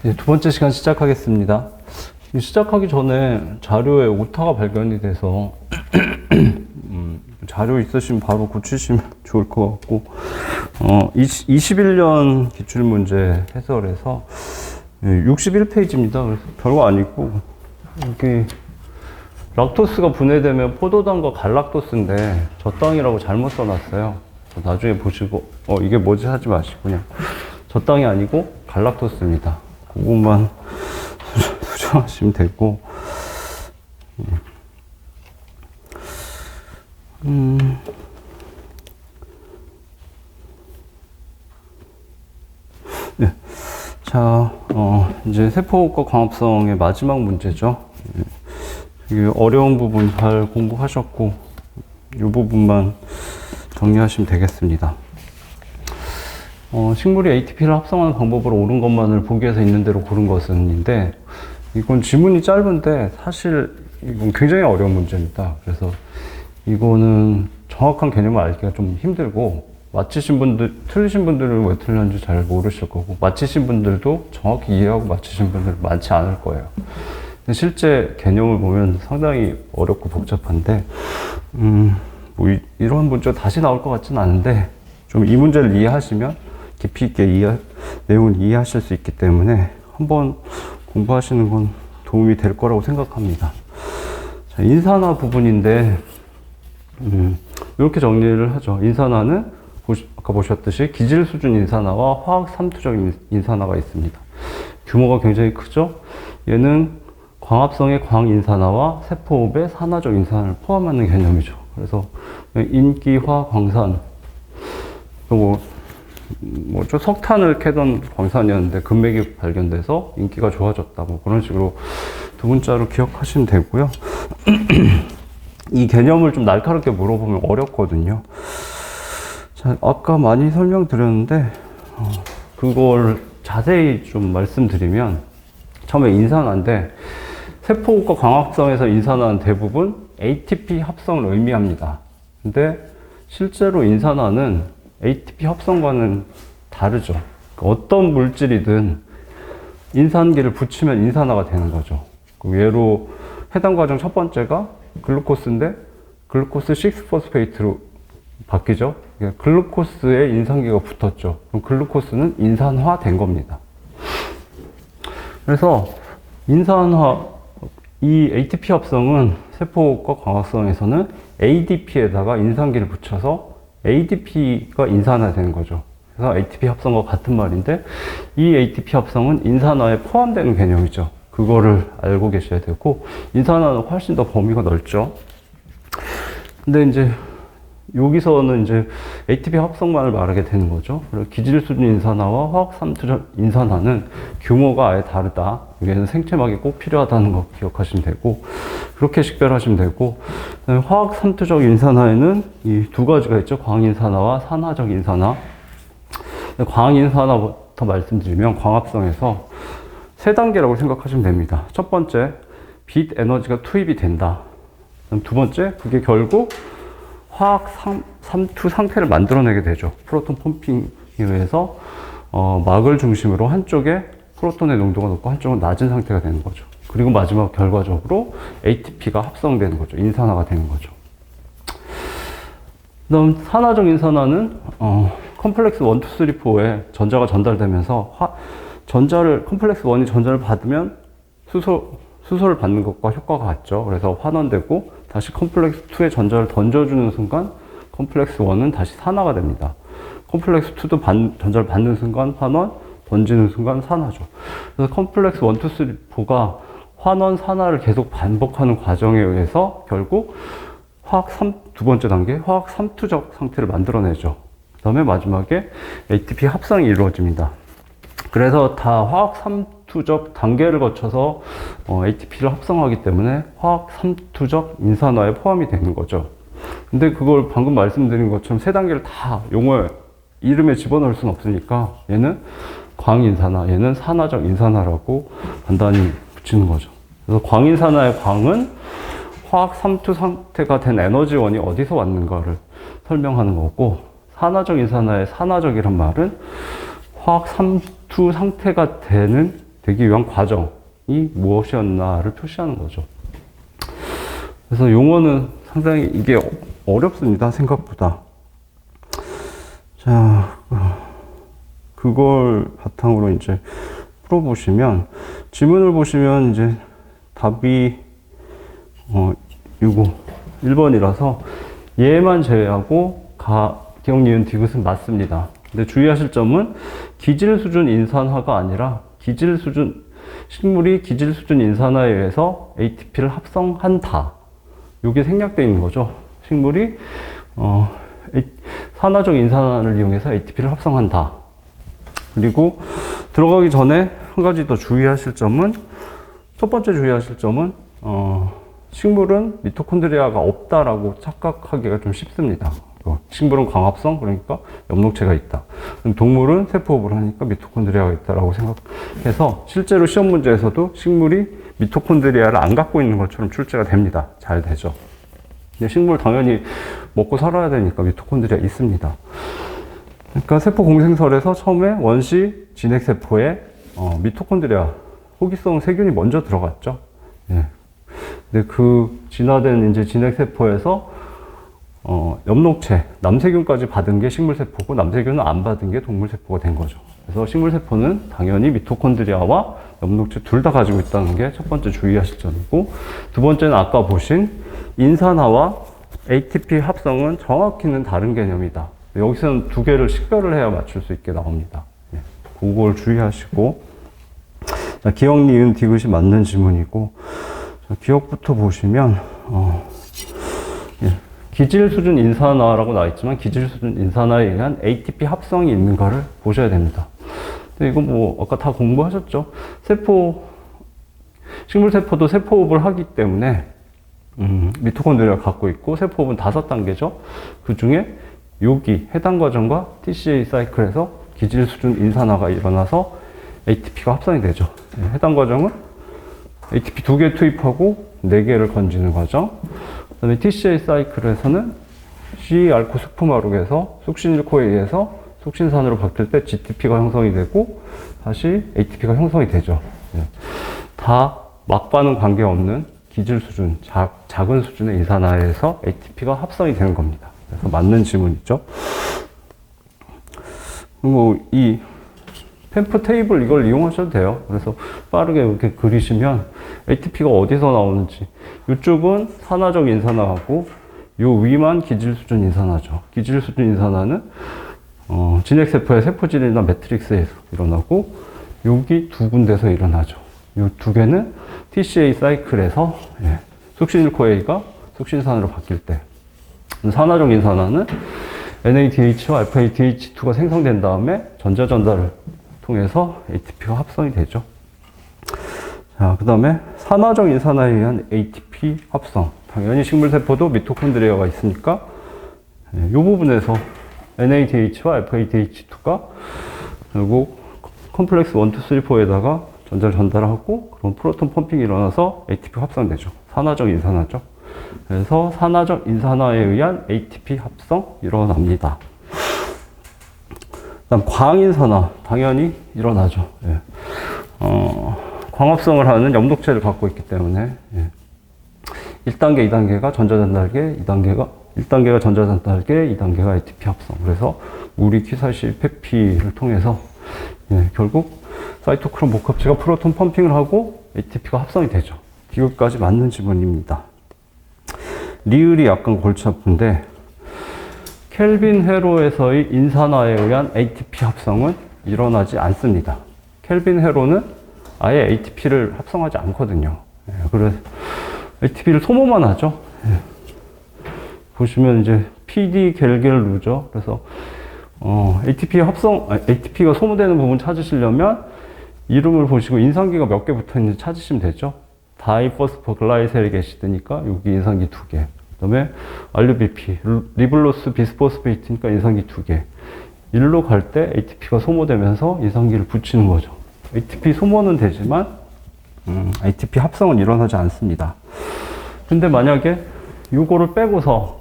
이제 두 번째 시간 시작하겠습니다. 시작하기 전에 자료에 오타가 발견이 돼서 자료 있으시면 바로 고치시면 좋을 것 같고 21년 기출문제 해설에서 61페이지입니다. 그래서 별거 아니고 여기 락토스가 분해되면 포도당과 갈락토스인데 저당이라고 잘못 써놨어요. 나중에 보시고 이게 뭐지 하지 마시고 그냥 저당이 아니고 갈락토스입니다. 그것만 수정하시면 되고 네. 자, 이제 세포과 광합성의 마지막 문제죠. 이게 어려운 부분 잘 공부하셨고 이 부분만 정리하시면 되겠습니다. 식물이 ATP를 합성하는 방법으로 옳은 것만을 보기에서 있는 대로 고른 것은인데 이건 지문이 짧은데 사실 이건 굉장히 어려운 문제입니다. 그래서 이거는 정확한 개념을 알기가 좀 힘들고 맞히신 분들, 틀리신 분들은 왜 틀렸는지 잘 모르실 거고 맞히신 분들도 정확히 이해하고 맞히신 분들 많지 않을 거예요. 근데 실제 개념을 보면 상당히 어렵고 복잡한데 이런 문제 다시 나올 것 같지는 않은데 좀 이 문제를 이해하시면 깊이 있게 내용을 이해하실 수 있기 때문에 한번 공부하시는 건 도움이 될 거라고 생각합니다. 자, 인산화 부분인데 이렇게 정리를 하죠. 인산화는 아까 보셨듯이 기질 수준 인산화와 화학 삼투적 인산화가 있습니다. 규모가 굉장히 크죠. 얘는 광합성의 광인산화와 세포호흡의 산화적 인산화를 포함하는 개념이죠. 그래서 인기화 광산 뭐죠? 석탄을 캐던 광산이었는데 금맥이 발견돼서 인기가 좋아졌다. 뭐 그런 식으로 두 문자로 기억하시면 되고요. 이 개념을 좀 날카롭게 물어보면 어렵거든요. 자, 아까 많이 설명드렸는데 그걸 자세히 좀 말씀드리면 처음에 인산화인데 세포과 광합성에서 인산화는 대부분 ATP 합성을 의미합니다. 근데 실제로 인산화는 ATP 합성과는 다르죠. 어떤 물질이든 인산기를 붙이면 인산화가 되는 거죠. 예로 해당 과정 첫 번째가 글루코스인데 글루코스 6포스페이트로 바뀌죠. 글루코스에 인산기가 붙었죠. 그럼 글루코스는 인산화된 겁니다. 그래서 이 ATP 합성은 세포과 광합성에서는 ADP에다가 인산기를 붙여서 ADP가 인산화되는 거죠. 그래서 ATP 합성과 같은 말인데 이 ATP 합성은 인산화에 포함되는 개념이죠. 그거를 알고 계셔야 되고 인산화는 훨씬 더 범위가 넓죠. 근데 이제 여기서는 이제 ATP 합성만을 말하게 되는 거죠. 그리고 기질 수준 인산화와 화학 삼투적 인산화는 규모가 아예 다르다. 여기에는 생체막이 꼭 필요하다는 거 기억하시면 되고 그렇게 식별하시면 되고 화학 삼투적 인산화에는 이 두 가지가 있죠. 광인산화와 산화적 인산화. 광인산화부터 말씀드리면 광합성에서 세 단계라고 생각하시면 됩니다. 첫 번째, 빛 에너지가 투입이 된다. 두 번째, 그게 결국 화학 삼투 상태를 만들어내게 되죠. 프로톤 펌핑에 의해서 막을 중심으로 한쪽에 프로톤의 농도가 높고 한쪽은 낮은 상태가 되는 거죠. 그리고 마지막 결과적으로 ATP가 합성되는 거죠. 인산화가 되는 거죠. 그다음 산화적 인산화는 컴플렉스 1, 2, 3, 4에 전자가 전달되면서 컴플렉스 1이 전자를 받으면 수소를 받는 것과 효과가 같죠. 그래서 환원되고 다시 컴플렉스 2에 전자를 던져주는 순간 컴플렉스 1은 다시 산화가 됩니다. 컴플렉스 2도 전자를 받는 순간 환원, 던지는 순간 산화죠. 그래서 컴플렉스 1, 2, 3, 4가 환원, 산화를 계속 반복하는 과정에 의해서 결국 두 번째 단계 화학 삼투적 상태를 만들어내죠. 그 다음에 마지막에 ATP 합성이 이루어집니다. 그래서 다 화학 삼투적 단계를 거쳐서 ATP를 합성하기 때문에 화학 삼투적 인산화에 포함이 되는 거죠. 근데 그걸 방금 말씀드린 것처럼 세 단계를 다 용어에 이름에 집어넣을 수는 없으니까 얘는 광인산화, 얘는 산화적 인산화라고 간단히 붙이는 거죠. 그래서 광인산화의 광은 화학 삼투 상태가 된 에너지원이 어디서 왔는가를 설명하는 거고 산화적 인산화의 산화적이란 말은 화학 삼투 상태가 되기 위한 과정이 무엇이었나를 표시하는 거죠. 그래서 용어는 상당히 이게 어렵습니다. 생각보다. 자, 그걸 바탕으로 이제 풀어보시면, 지문을 보시면 이제 답이, 이거 1번이라서 얘만 제외하고 기억, 니은, 디귿은 맞습니다. 근데 주의하실 점은 기질 수준 인산화가 아니라 식물이 기질 수준 인산화에 의해서 ATP를 합성한다. 이게 생략되어 있는 거죠. 식물이 산화적 인산화를 이용해서 ATP를 합성한다. 그리고 들어가기 전에 한 가지 더 주의하실 점은, 첫 번째 주의하실 점은 식물은 미토콘드리아가 없다라고 착각하기가 좀 쉽습니다. 식물은 광합성, 그러니까 엽록체가 있다. 동물은 세포호흡을 하니까 미토콘드리아가 있다라고 생각해서 실제로 시험 문제에서도 식물이 미토콘드리아를 안 갖고 있는 것처럼 출제가 됩니다. 잘 되죠. 근데 식물 당연히 먹고 살아야 되니까 미토콘드리아 있습니다. 그러니까 세포 공생설에서 처음에 원시 진핵세포에 미토콘드리아, 호기성 세균이 먼저 들어갔죠. 예. 근데 그 진화된 이제 진핵세포에서 엽록체, 남세균까지 받은 게 식물세포고 남세균은 안 받은 게 동물세포가 된 거죠. 그래서 식물세포는 당연히 미토콘드리아와 엽록체 둘 다 가지고 있다는 게 첫 번째 주의하실 점이고, 두 번째는 아까 보신 인산화와 ATP 합성은 정확히는 다른 개념이다. 여기서는 두 개를 식별을 해야 맞출 수 있게 나옵니다. 예, 그걸 주의하시고, 자, 기억, 니은, 디귿이 맞는 지문이고, 자, 기억부터 보시면 예, 기질 수준 인산화라고 나와 있지만 기질 수준 인산화에 의한 ATP 합성이 있는 거를 보셔야 됩니다. 근데 이거 뭐 아까 다 공부하셨죠? 식물세포도 세포호흡을 하기 때문에 미토콘드리아를 갖고 있고, 세포호흡은 5단계죠. 그 중에 여기 해당 과정과 TCA 사이클에서 기질 수준 인산화가 일어나서 ATP가 합성이 되죠. 해당 과정은 ATP 2개 투입하고 4개를 건지는 과정. 그 다음에 TCA 사이클에서는 C알코 스푸마록에서 숙신일코에 의해서 숙신산으로 바뀔 때 GTP가 형성이 되고 다시 ATP가 형성이 되죠. 다 막반응 관계없는 기질 수준, 작은 수준의 인산화에서 ATP가 합성이 되는 겁니다. 그래서 맞는 지문이죠. 뭐, 이 펜프 테이블 이걸 이용하셔도 돼요. 그래서 빠르게 이렇게 그리시면 ATP가 어디서 나오는지. 이쪽은 산화적 인산화하고 요 위만 기질 수준 인산화죠. 기질 수준 인산화는 진핵세포의 세포질이나 매트릭스에서 일어나고 여기 두 군데서 일어나죠. 요 두 개는 TCA 사이클에서 숙신일코A가 숙신산으로 바뀔 때, 산화적 인산화는 NADH와 alpha-ADH2가 생성된 다음에 전자전달을 통해서 ATP가 합성이 되죠. 자, 그 다음에 산화적 인산화에 의한 ATP 합성. 당연히 식물세포도 미토콘드리아가 있으니까 이 부분에서 NADH와 alpha-ADH2가 결국 컴플렉스 1, 2, 3, 4에다가 전자를 전달하고 그럼 프로톤 펌핑이 일어나서 ATP 합성되죠. 산화적 인산화죠. 그래서 산화적 인산화에 의한 ATP 합성 일어납니다. 그다음 광인산화 당연히 일어나죠. 예. 광합성을 하는 엽록체를 갖고 있기 때문에 1단계, 2단계가 전자전달계, 1단계가 전자전달계, 2단계가 ATP 합성. 그래서 우리 키사시 페피를 통해서 결국 사이토크롬 복합체가 프로톤 펌핑을 하고 ATP가 합성이 되죠. 이것까지 맞는 지문입니다. 리을이 약간 골치 아픈데 켈빈 회로에서의 인산화에 의한 ATP 합성은 일어나지 않습니다. 켈빈 회로는 아예 ATP를 합성하지 않거든요. 그래서 ATP를 소모만 하죠. 보시면 이제 PD 겔겔루죠. 그래서 ATP가 소모되는 부분 찾으시려면 이름을 보시고 인산기가 몇 개 붙어 있는지 찾으시면 되죠. 다이포스포글라이세릭 애시드니까 여기 인산기 2개. 그 다음에 RUBP, 리블로스 비스포스페이트니까 인산기 2개. 일로 갈 때 ATP가 소모되면서 인산기를 붙이는 거죠. ATP 소모는 되지만 ATP 합성은 일어나지 않습니다. 근데 만약에 이거를 빼고서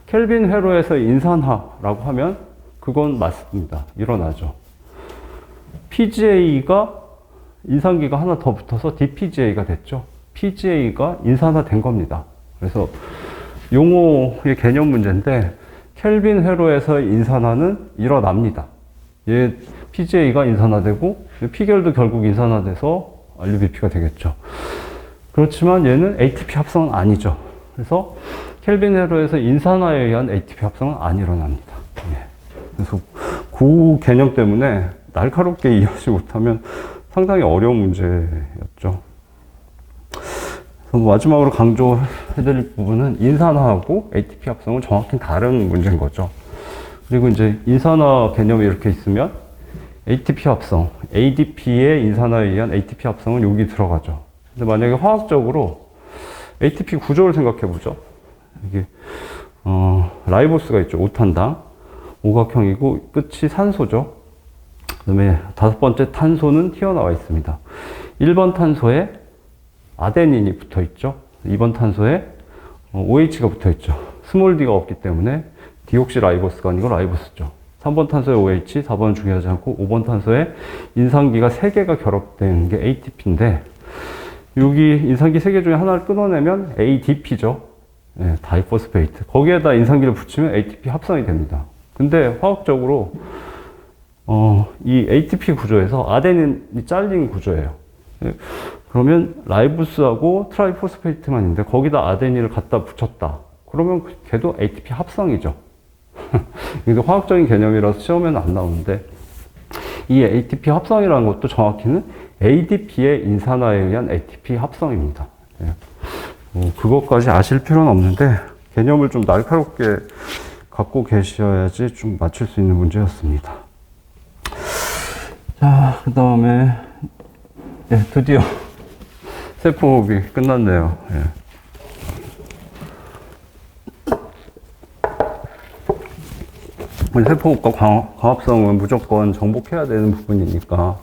켈빈 회로에서 인산화라고 하면 그건 맞습니다. 일어나죠. PGA가 인상기가 하나 더 붙어서 DPGA가 됐죠. PGA가 인산화된 겁니다. 그래서 용어의 개념 문제인데 켈빈 회로에서 인산화는 일어납니다. 얘 PGA가 인산화되고 P결도 결국 인산화돼서 RUBP가 되겠죠. 그렇지만 얘는 ATP 합성은 아니죠. 그래서 켈빈 회로에서 인산화에 의한 ATP 합성은 안 일어납니다. 예. 그래서 그 개념 때문에 날카롭게 이해하지 못하면 상당히 어려운 문제였죠. 마지막으로 강조해드릴 부분은 인산화하고 ATP 합성은 정확히 다른 문제인 거죠. 그리고 이제 인산화 개념이 이렇게 있으면 ATP 합성, ADP의 인산화에 의한 ATP 합성은 여기 들어가죠. 근데 만약에 화학적으로 ATP 구조를 생각해 보죠. 이게 라이보스가 있죠. 5탄당 오각형이고 끝이 산소죠. 그다음에 5번째 탄소는 튀어나와 있습니다. 1번 탄소에 아데닌이 붙어 있죠. 2번 탄소에 OH가 붙어 있죠. 스몰 d가 없기 때문에 디옥시라이보스가 아니고 라이보스죠. 3번 탄소에 OH, 4번은 중요하지 않고 5번 탄소에 인산기가 3개가 결합된 게 ATP인데 여기 인산기 3개 중에 하나를 끊어내면 ADP죠. 네, 다이포스페이트. 거기에다 인산기를 붙이면 ATP 합성이 됩니다. 근데 화학적으로 이 ATP 구조에서 아데닌이 잘린 구조예요. 네, 그러면 라이보스하고 트라이포스페이트만 있는데 거기다 아데닌을 갖다 붙였다. 그러면 걔도 ATP 합성이죠. 이게 화학적인 개념이라서 시험에는 안 나오는데 이 ATP 합성이라는 것도 정확히는 ADP의 인산화에 의한 ATP 합성입니다. 예. 그것까지 아실 필요는 없는데 개념을 좀 날카롭게 갖고 계셔야지 좀 맞출 수 있는 문제였습니다. 자, 그 다음에 예, 드디어 세포호흡이 끝났네요. 예. 세포호흡과 광합성은 무조건 정복해야 되는 부분이니까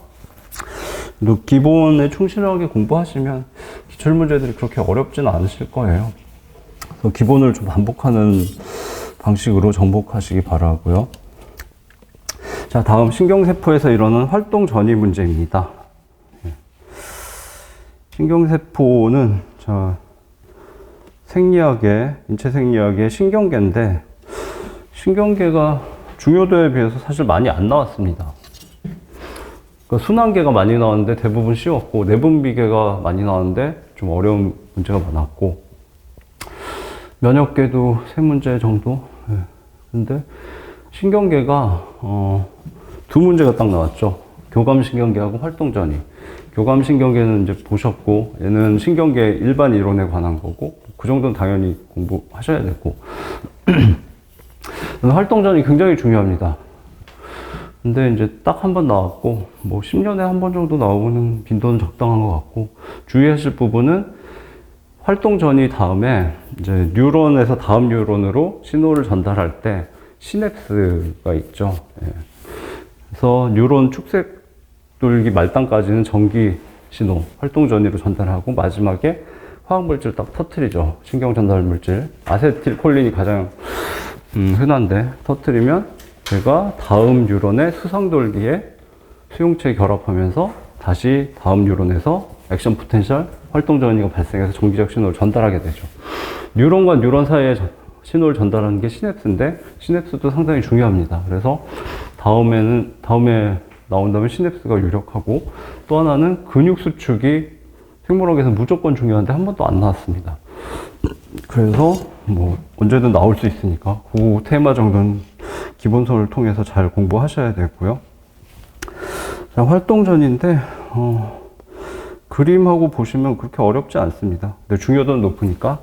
기본에 충실하게 공부하시면 기출문제들이 그렇게 어렵지는 않으실 거예요. 그래서 기본을 좀 반복하는 방식으로 정복하시기 바라고요. 자, 다음 신경세포에서 일어나는 활동 전이 문제입니다. 신경세포는 생리학의, 인체 생리학의 신경계인데 신경계가 중요도에 비해서 사실 많이 안 나왔습니다. 그러니까 순환계가 많이 나왔는데 대부분 쉬웠고 내분비계가 많이 나왔는데 좀 어려운 문제가 많았고 면역계도 3문제 정도. 네. 근데 신경계가 2문제가 딱 나왔죠. 교감신경계하고 활동전이. 교감신경계는 이제 보셨고 얘는 신경계 일반 이론에 관한 거고 그 정도는 당연히 공부하셔야 되고 활동전이 굉장히 중요합니다. 근데 이제 딱 한 번 나왔고, 뭐 10년에 한 번 정도 나오는 빈도는 적당한 것 같고, 주의하실 부분은 활동전이 다음에 이제 뉴런에서 다음 뉴런으로 신호를 전달할 때 시냅스가 있죠. 예. 그래서 뉴런 축색돌기 말단까지는 전기 신호, 활동전이로 전달하고 마지막에 화학물질 딱 터트리죠. 신경전달물질. 아세틸콜린이 가장 흔한데 터트리면 얘가 다음 뉴런의 수상돌기에 수용체에 결합하면서 다시 다음 뉴런에서 액션 포텐셜 활동 전이가 발생해서 전기적 신호를 전달하게 되죠. 뉴런과 뉴런 사이에 신호를 전달하는 게 시냅스인데 시냅스도 상당히 중요합니다. 그래서 다음에 나온다면 시냅스가 유력하고 또 하나는 근육 수축이 생물학에서 무조건 중요한데 한 번도 안 나왔습니다. 그래서 뭐 언제든 나올 수 있으니까 그 테마 정도는 기본서를 통해서 잘 공부하셔야 되고요. 자, 활동전인데 그림하고 보시면 그렇게 어렵지 않습니다. 근데 중요도는 높으니까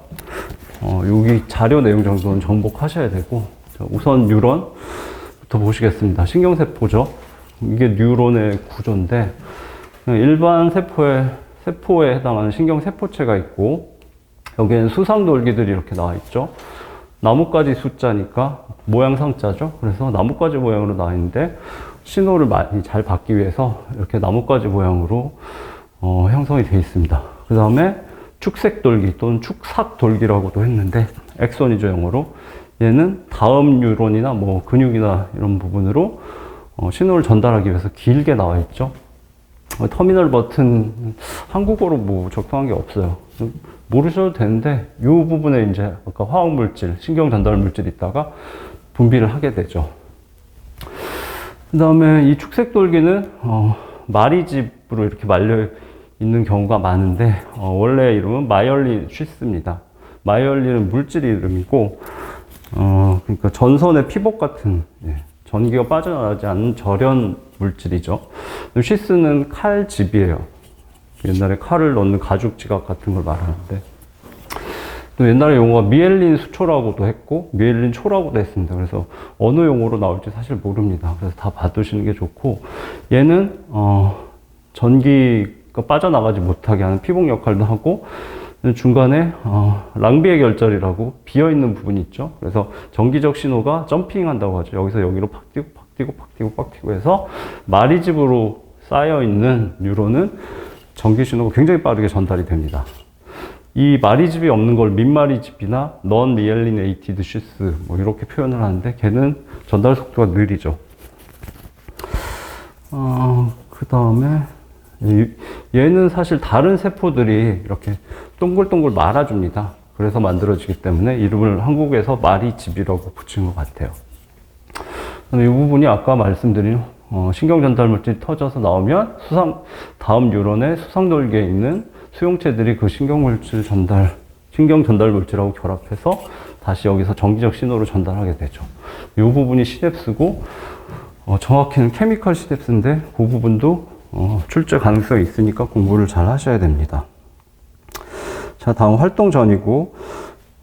여기 자료 내용 정도는 정복하셔야 되고 자, 우선 뉴런부터 보시겠습니다. 신경세포죠. 이게 뉴런의 구조인데 일반 세포에 해당하는 신경세포체가 있고 여기에는 수상돌기들이 이렇게 나와 있죠. 나뭇가지 숫자니까 모양상자죠. 그래서 나뭇가지 모양으로 나와 있는데 신호를 많이 잘 받기 위해서 이렇게 나뭇가지 모양으로 형성이 되어 있습니다. 그 다음에 축색돌기 또는 축삭돌기라고도 했는데 엑손이죠, 영어로. 얘는 다음 뉴런이나 뭐 근육이나 이런 부분으로 신호를 전달하기 위해서 길게 나와 있죠. 터미널 버튼 한국어로 뭐 적성한 게 없어요. 모르셔도 되는데 이 부분에 이제 아까 화학물질, 신경 전달 물질이 있다가 분비를 하게 되죠. 그 다음에 이 축색 돌기는 마리집으로 이렇게 말려 있는 경우가 많은데 원래 이름은 마이얼린 쉬스입니다. 마이얼린은 물질 이름이고 그러니까 전선의 피복 같은 전기가 빠져나가지 않는 절연 물질이죠. 쉬스는 칼집이에요. 옛날에 칼을 넣는 가죽 지갑 같은 걸 말하는데 또 옛날에 용어가 미엘린 수초라고도 했고 미엘린 초라고도 했습니다. 그래서 어느 용어로 나올지 사실 모릅니다. 그래서 다 봐두시는 게 좋고 얘는 전기가 빠져나가지 못하게 하는 피복 역할도 하고 중간에 랑비의 결절이라고 비어있는 부분이 있죠. 그래서 전기적 신호가 점핑한다고 하죠. 여기서 여기로 팍 뛰고 팍 뛰고 팍 뛰고 팍 뛰고 해서 마리집으로 쌓여있는 뉴런은 전기 신호가 굉장히 빠르게 전달이 됩니다. 이 마리집이 없는 걸 민마리집이나 넌 미엘리네이티드 쉬스 뭐 이렇게 표현을 하는데 걔는 전달 속도가 느리죠. 그 다음에 얘는 사실 다른 세포들이 이렇게 동글동글 말아줍니다. 그래서 만들어지기 때문에 이름을 한국에서 마리집이라고 붙인 것 같아요. 이 부분이 아까 말씀드린 신경전달물질이 터져서 나오면 다음 뉴런의 수상돌기에 있는 수용체들이 그 신경전달물질하고 결합해서 다시 여기서 전기적 신호를 전달하게 되죠. 이 부분이 시냅스고 정확히는 케미컬 시냅스인데 그 부분도 출제 가능성이 있으니까 공부를 잘 하셔야 됩니다. 자, 다음 활동전이고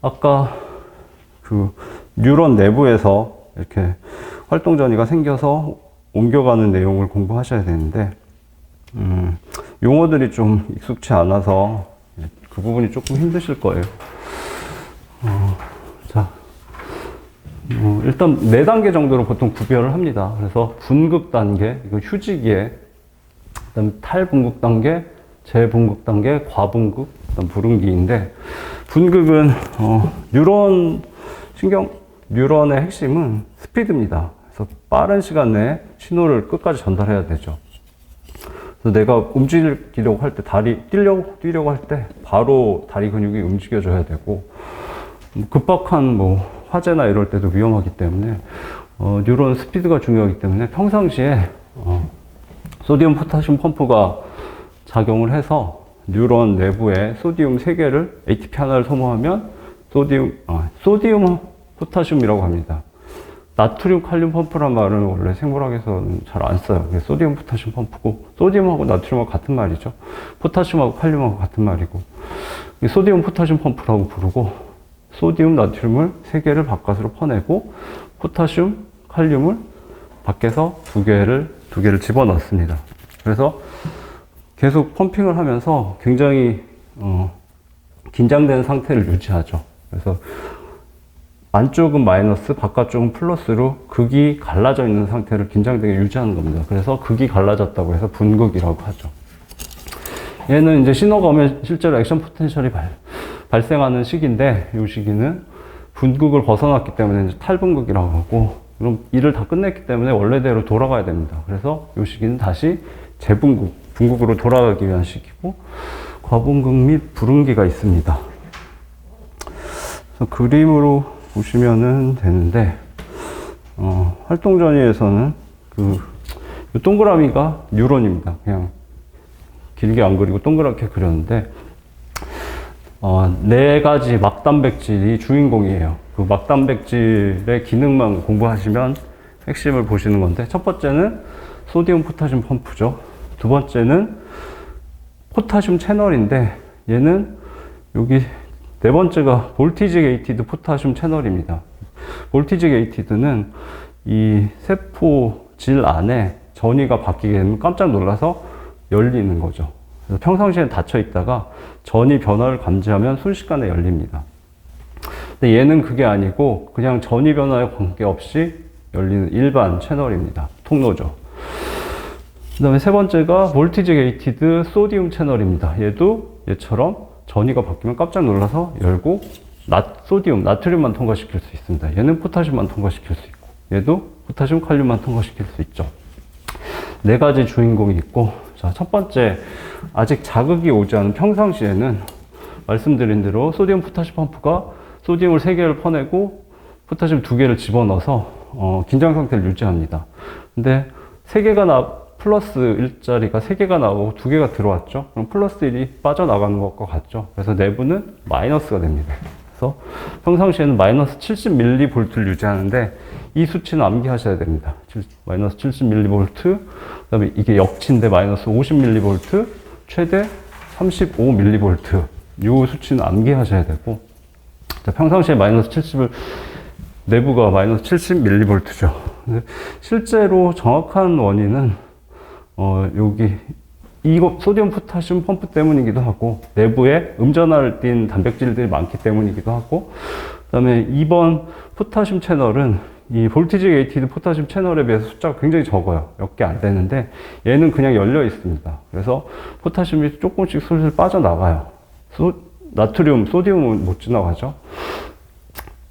아까 그 뉴런 내부에서 이렇게 활동전이가 생겨서 옮겨가는 내용을 공부하셔야 되는데 용어들이 좀 익숙치 않아서 그 부분이 조금 힘드실 거예요. 자, 일단 4단계 정도로 보통 구별을 합니다. 그래서 분극 단계, 이거 휴지기에, 그다음 탈분극 단계, 재분극 단계, 과분극, 그다음 불응기인데 분극은 뉴런의 핵심은 스피드입니다. 그래서 빠른 시간 내에 신호를 끝까지 전달해야 되죠. 그래서 내가 움직이려고 할 때 뛰려고 할 때 바로 다리 근육이 움직여줘야 되고 급박한 화재나 이럴 때도 위험하기 때문에 뉴런 스피드가 중요하기 때문에 평상시에 소디움 포타슘 펌프가 작용을 해서 뉴런 내부에 소디움 3개를 ATP 하나를 소모하면 소디움 포타슘이라고 합니다. 나트륨 칼륨 펌프란 말은 원래 생물학에서는 잘 안 써요. 소디움 포타슘 펌프고 소디움하고 나트륨하고 같은 말이죠. 포타슘하고 칼륨하고 같은 말이고 소디움 포타슘 펌프라고 부르고 소디움 나트륨을 3개를 바깥으로 퍼내고 포타슘 칼륨을 밖에서 2개를 집어넣습니다. 그래서 계속 펌핑을 하면서 굉장히 긴장된 상태를 유지하죠. 그래서 안쪽은 마이너스, 바깥쪽은 플러스로 극이 갈라져 있는 상태를 긴장되게 유지하는 겁니다. 그래서 극이 갈라졌다고 해서 분극이라고 하죠. 얘는 이제 신호가 오면 실제로 액션 포텐셜이 발생하는 시기인데, 이 시기는 분극을 벗어났기 때문에 이제 탈분극이라고 하고, 그럼 일을 다 끝냈기 때문에 원래대로 돌아가야 됩니다. 그래서 이 시기는 다시 재분극, 분극으로 돌아가기 위한 시기고, 과분극 및 불응기가 있습니다. 그래서 그림으로 보시면은 되는데, 활동전이에서는 이 동그라미가 뉴런입니다. 그냥 길게 안 그리고 동그랗게 그렸는데, 4가지 막단백질이 주인공이에요. 그 막단백질의 기능만 공부하시면 핵심을 보시는 건데, 첫 번째는 소디움 포타슘 펌프죠. 두 번째는 포타슘 채널인데, 얘는 여기 4번째가 볼티지 게이티드 포타슘 채널입니다. 볼티지 게이티드는 이 세포 질 안에 전이가 바뀌게 되면 깜짝 놀라서 열리는 거죠. 그래서 평상시에 닫혀 있다가 전이 변화를 감지하면 순식간에 열립니다. 근데 얘는 그게 아니고 그냥 전이 변화에 관계없이 열리는 일반 채널입니다. 통로죠. 그 다음에 3번째가 볼티지 게이티드 소디움 채널입니다. 얘도 얘처럼 전이가 바뀌면 깜짝 놀라서 열고 소디움, 나트륨만 통과시킬 수 있습니다. 얘는 포타슘만 통과시킬 수 있고 얘도 포타슘, 칼륨만 통과시킬 수 있죠. 4가지 주인공이 있고 자, 첫 번째, 아직 자극이 오지 않은 평상시에는 말씀드린 대로 소디움 포타시 펌프가 소디움을 3개를 퍼내고 포타시움 2개를 집어넣어서 긴장 상태를 유지합니다. 근데 3개가 플러스 1짜리가 3개가 나오고 2개가 들어왔죠. 그럼 플러스 1이 빠져나가는 것과 같죠. 그래서 내부는 마이너스가 됩니다. 그래서 평상시에는 마이너스 70mV를 유지하는데 이 수치는 암기하셔야 됩니다. 마이너스 70mV, 그 다음에 이게 역치인데 마이너스 50mV, 최대 35mV. 이 수치는 암기하셔야 되고, 자, 평상시에 마이너스 70을, 내부가 마이너스 70mV죠. 실제로 정확한 원인은, 이거 소디움 포타시움 펌프 때문이기도 하고, 내부에 음전하를 띤 단백질들이 많기 때문이기도 하고, 그 다음에 2번 포타시움 채널은 이 볼티지 게이티드 포타시움 채널에 비해서 숫자가 굉장히 적어요. 몇 개 안 되는데, 얘는 그냥 열려 있습니다. 그래서 포타시움이 조금씩 슬슬 빠져나가요. 나트륨, 소디움은 못 지나가죠.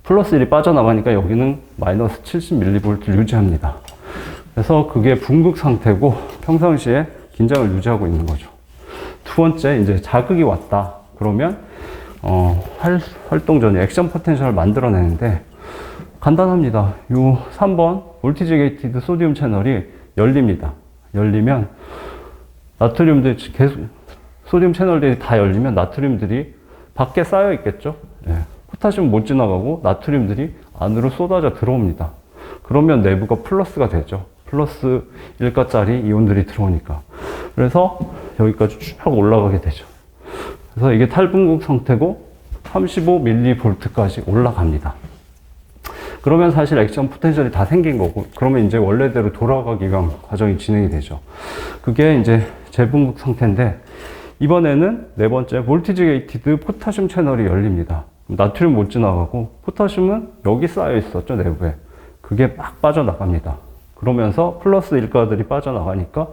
플러스 1이 빠져나가니까 여기는 마이너스 70mV를 유지합니다. 그래서 그게 붕극 상태고 평상시에 긴장을 유지하고 있는 거죠. 두 번째, 이제 자극이 왔다. 그러면 활동 전에 액션 포텐셜을 만들어내는데 간단합니다. 요 3번 볼티지 게이티드 소디움 채널이 열립니다. 열리면 나트륨들이 계속 소디움 채널들이 다 열리면 나트륨들이 밖에 쌓여 있겠죠. 예. 포타시움 못 지나가고 나트륨들이 안으로 쏟아져 들어옵니다. 그러면 내부가 플러스가 되죠. 플러스 1가짜리 이온들이 들어오니까. 그래서 여기까지 쭉 올라가게 되죠. 그래서 이게 탈분극 상태고 35mV까지 올라갑니다. 그러면 사실 액션 포텐셜이 다 생긴 거고, 그러면 이제 원래대로 돌아가기 위한 과정이 진행이 되죠. 그게 이제 재분극 상태인데, 이번에는 네 번째 볼티지 게이티드 포타시움 채널이 열립니다. 나트륨 못 지나가고 포타시움은 여기 쌓여 있었죠, 내부에. 그게 막 빠져나갑니다. 그러면서 플러스 1가들이 빠져나가니까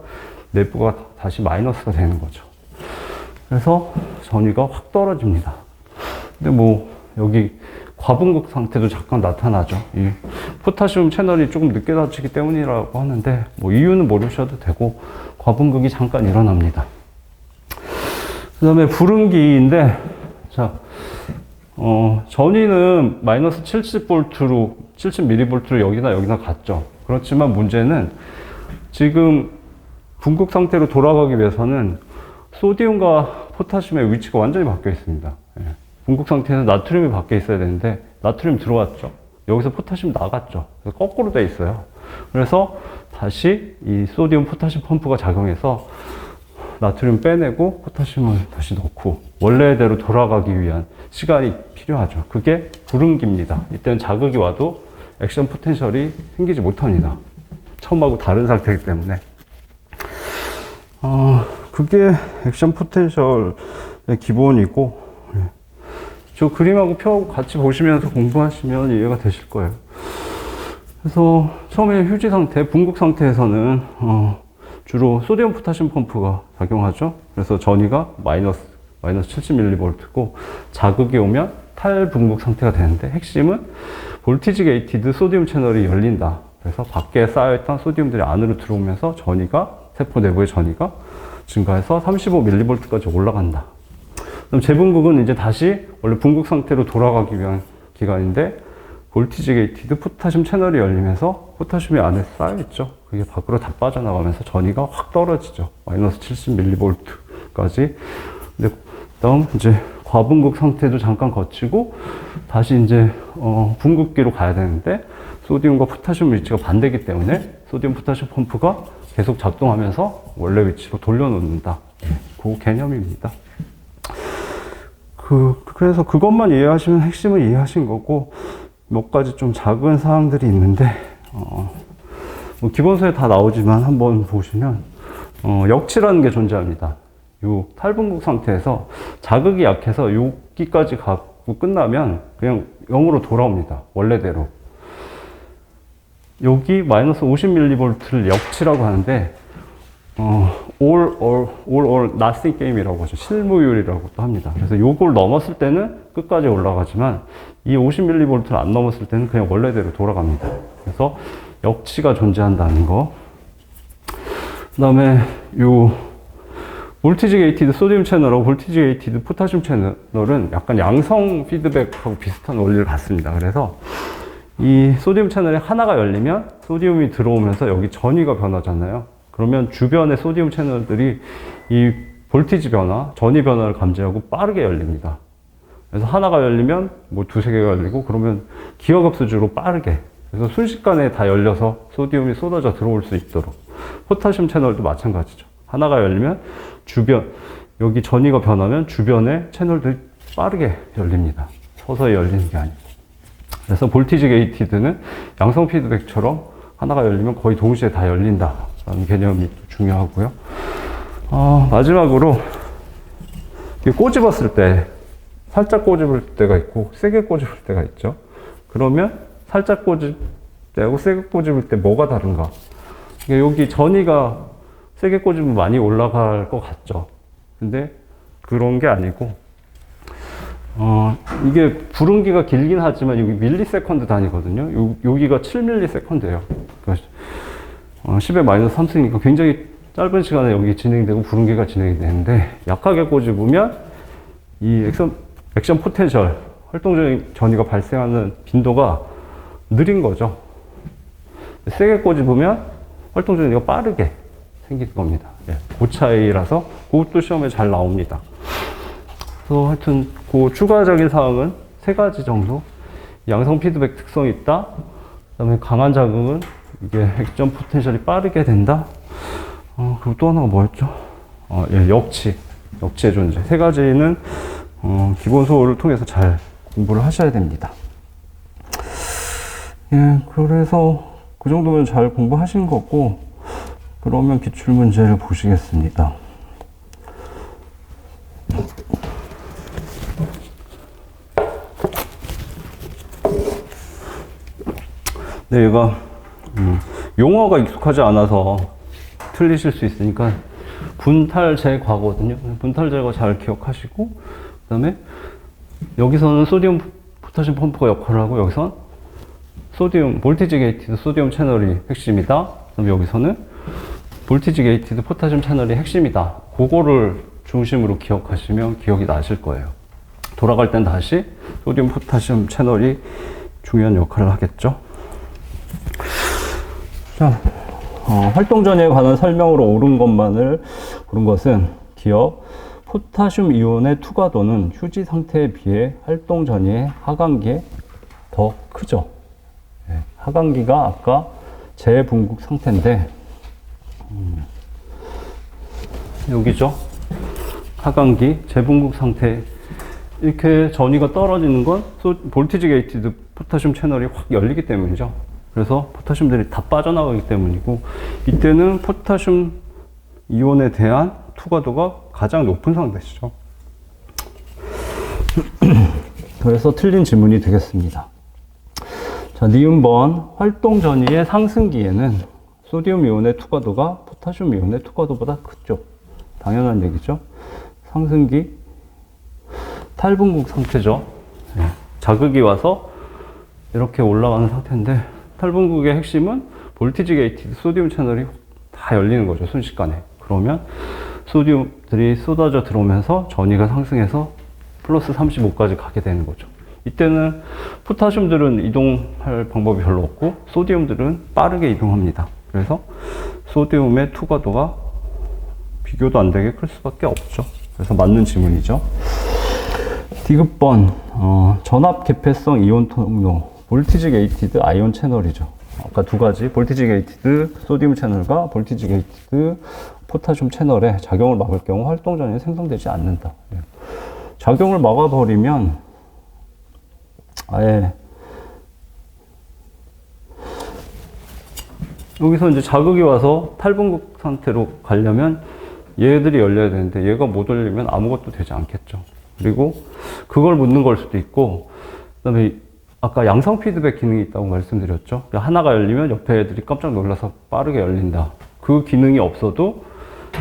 내부가 다시 마이너스가 되는 거죠. 그래서 전위가 확 떨어집니다. 근데 뭐 여기 과분극 상태도 잠깐 나타나죠. 이 포타시움 채널이 조금 늦게 닫히기 때문이라고 하는데 뭐 이유는 모르셔도 되고 과분극이 잠깐 일어납니다. 그 다음에 불응기인데, 자, 전위는 마이너스 70V로, 70mV로 여기나 갔죠. 그렇지만 문제는 지금 분극 상태로 돌아가기 위해서는 소디움과 포타시움의 위치가 완전히 바뀌어 있습니다. 예. 분극 상태에서 나트륨이 밖에 있어야 되는데, 나트륨 들어왔죠. 여기서 포타시움 나갔죠. 그래서 거꾸로 돼 있어요. 그래서 다시 이 소디움 포타시움 펌프가 작용해서 나트륨 빼내고 포타시움을 다시 넣고 원래대로 돌아가기 위한 시간이 필요하죠. 그게 불응기입니다. 이때는 자극이 와도 액션 포텐셜이 생기지 못합니다. 처음하고 다른 상태이기 때문에. 그게 액션 포텐셜의 기본이고, 저 그림하고 표 같이 보시면서 공부하시면 이해가 되실 거예요. 그래서 처음에 휴지 상태, 분극 상태에서는 주로 소디움 포타시움 펌프가 작용하죠. 그래서 전위가 마이너스 70mV고 자극이 오면 탈분극 상태가 되는데, 핵심은 볼티지 게이티드 소디움 채널이 열린다. 그래서 밖에 쌓여있던 소디움들이 안으로 들어오면서 전위가, 세포 내부의 전위가 증가해서 35mV까지 올라간다. 그럼 재분극은 이제 다시 원래 분극 상태로 돌아가기 위한 기간인데, 볼티지 게이티드 포타시움 채널이 열리면서 포타시움이 안에 쌓여있죠. 그게 밖으로 다 빠져나가면서 전위가 확 떨어지죠. 마이너스 70mV까지. 근데 그다음 이제 과분극 상태도 잠깐 거치고 다시 이제 분극기로 가야 되는데, 소디움과 포타시움 위치가 반대이기 때문에 소디움 포타시움 펌프가 계속 작동하면서 원래 위치로 돌려놓는다. 그 개념입니다. 그래서 그것만 이해하시면 핵심을 이해하신 거고, 몇 가지 좀 작은 사항들이 있는데, 뭐 기본서에 다 나오지만 한번 보시면, 역치라는 게 존재합니다. 요 탈분극 상태에서 자극이 약해서 여기까지 가고 끝나면 그냥 0으로 돌아옵니다. 원래대로. 여기 마이너스 50mV를 역치라고 하는데, all or nothing 게임이라고 하죠. 실무율이라고 또 합니다. 그래서 요걸 넘었을 때는 끝까지 올라가지만, 이 50mV를 안 넘었을 때는 그냥 원래대로 돌아갑니다. 그래서 역치가 존재한다는 거. 그 다음에 요 볼티지 게이티드 소디움 채널하고 볼티지 게이티드 포타슘 채널은 약간 양성 피드백하고 비슷한 원리를 갖습니다. 그래서 이 소디움 채널이 하나가 열리면 소디움이 들어오면서 여기 전위가 변하잖아요. 그러면 주변의 소디움 채널들이 이 볼티지 변화, 전위 변화를 감지하고 빠르게 열립니다. 그래서 하나가 열리면 뭐 두세 개가 열리고 그러면 기하급수적으로 빠르게, 그래서 순식간에 다 열려서 소디움이 쏟아져 들어올 수 있도록. 포타슘 채널도 마찬가지죠. 하나가 열리면 주변, 여기 전위가 변하면 주변의 채널들이 빠르게 열립니다. 서서히 열리는 게 아니고. 그래서 볼티지 게이티드는 양성 피드백처럼 하나가 열리면 거의 동시에 다 열린다라는 개념이 중요하고요. 마지막으로 꼬집었을 때 살짝 꼬집을 때가 있고 세게 꼬집을 때가 있죠. 그러면 살짝 꼬집을 때하고 세게 꼬집을 때 뭐가 다른가? 여기 전위가 세게 꼬집으면 많이 올라갈 것 같죠. 근데 그런 게 아니고, 이게 부름기가 길긴 하지만 여기 밀리세컨드 단위거든요. 여기가 7ms예요. 그러니까 10의 마이너스 3승이니까 굉장히 짧은 시간에 여기 진행되고 부름기가 진행이 되는데, 약하게 꼬집으면 이 액션 포텐셜, 활동적인 전위가 발생하는 빈도가 느린 거죠. 세게 꼬집으면 활동 전위가 빠르게 생길 겁니다. 그 차이라서 그것도 시험에 잘 나옵니다. 그래서 하여튼 그 추가적인 사항은 세 가지 정도. 양성 피드백 특성이 있다. 그다음에 강한 자극은 이게 액션 포텐셜이 빠르게 된다. 그리고 또 하나가 뭐였죠? 역치의 존재. 세 가지는 기본 수호를 통해서 잘 공부를 하셔야 됩니다. 그래서 그 정도면 잘 공부하신 거고, 그러면 기출문제를 보시겠습니다. 네, 얘가 용어가 익숙하지 않아서 틀리실 수 있으니까 분탈제과거든요. 분탈제과 잘 기억하시고, 그 다음에 여기서는 소디움 포타슘 펌프가 역할을 하고, 여기선 소디움 볼티지 게이티드 소디움 채널이 핵심이다. 그럼 여기서는 볼티지 게이티드 포타슘 채널이 핵심이다. 그거를 중심으로 기억하시면 기억이 나실 거예요. 돌아갈 땐 다시 소디움 포타슘 채널이 중요한 역할을 하겠죠. 자, 활동 전이에 관한 설명으로 옳은 것은 기억, 포타슘 이온의 투과도는 휴지 상태에 비해 활동 전이의 하강기에 더 크죠. 하강기가 아까 재분국 상태인데, 여기죠. 하강기, 재분국 상태. 이렇게 전위가 떨어지는 건 볼티지 게이티드 포타슘 채널이 확 열리기 때문이죠. 그래서 포타슘들이 다 빠져나가기 때문이고, 이때는 포타슘 이온에 대한 투과도가 가장 높은 상태시죠. 그래서 틀린 질문이 되겠습니다. 자, 니은번 활동 전이의 상승기에는 소디움 이온의 투과도가 포타슘 이온의 투과도보다 크죠. 당연한 얘기죠. 상승기, 탈분국 상태죠. 자극이 와서 이렇게 올라가는 상태인데, 탈분국의 핵심은 볼티지 게이티드 소디움 채널이 다 열리는 거죠, 순식간에. 그러면 소디움들이 쏟아져 들어오면서 전위가 상승해서 플러스 35까지 가게 되는 거죠. 이때는 포타슘들은 이동할 방법이 별로 없고 소디움들은 빠르게 이동합니다. 그래서 소디움의 투과도가 비교도 안 되게 클 수밖에 없죠. 그래서 맞는 지문이죠. 디귿번, 전압 개폐성 이온 통로, 볼티지 게이티드 아이온 채널이죠. 아까 두 가지, 볼티지 게이티드 소디움 채널과 볼티지 게이티드 포타슘 채널에 작용을 막을 경우 활동 전이 생성되지 않는다. 작용을 막아버리면 아예 여기서 이제 자극이 와서 탈분국 상태로 가려면 얘들이 열려야 되는데 얘가 못 열리면 아무것도 되지 않겠죠. 그리고 그걸 묻는 걸 수도 있고, 그다음에 아까 양성 피드백 기능이 있다고 말씀드렸죠. 하나가 열리면 옆에 애들이 깜짝 놀라서 빠르게 열린다. 그 기능이 없어도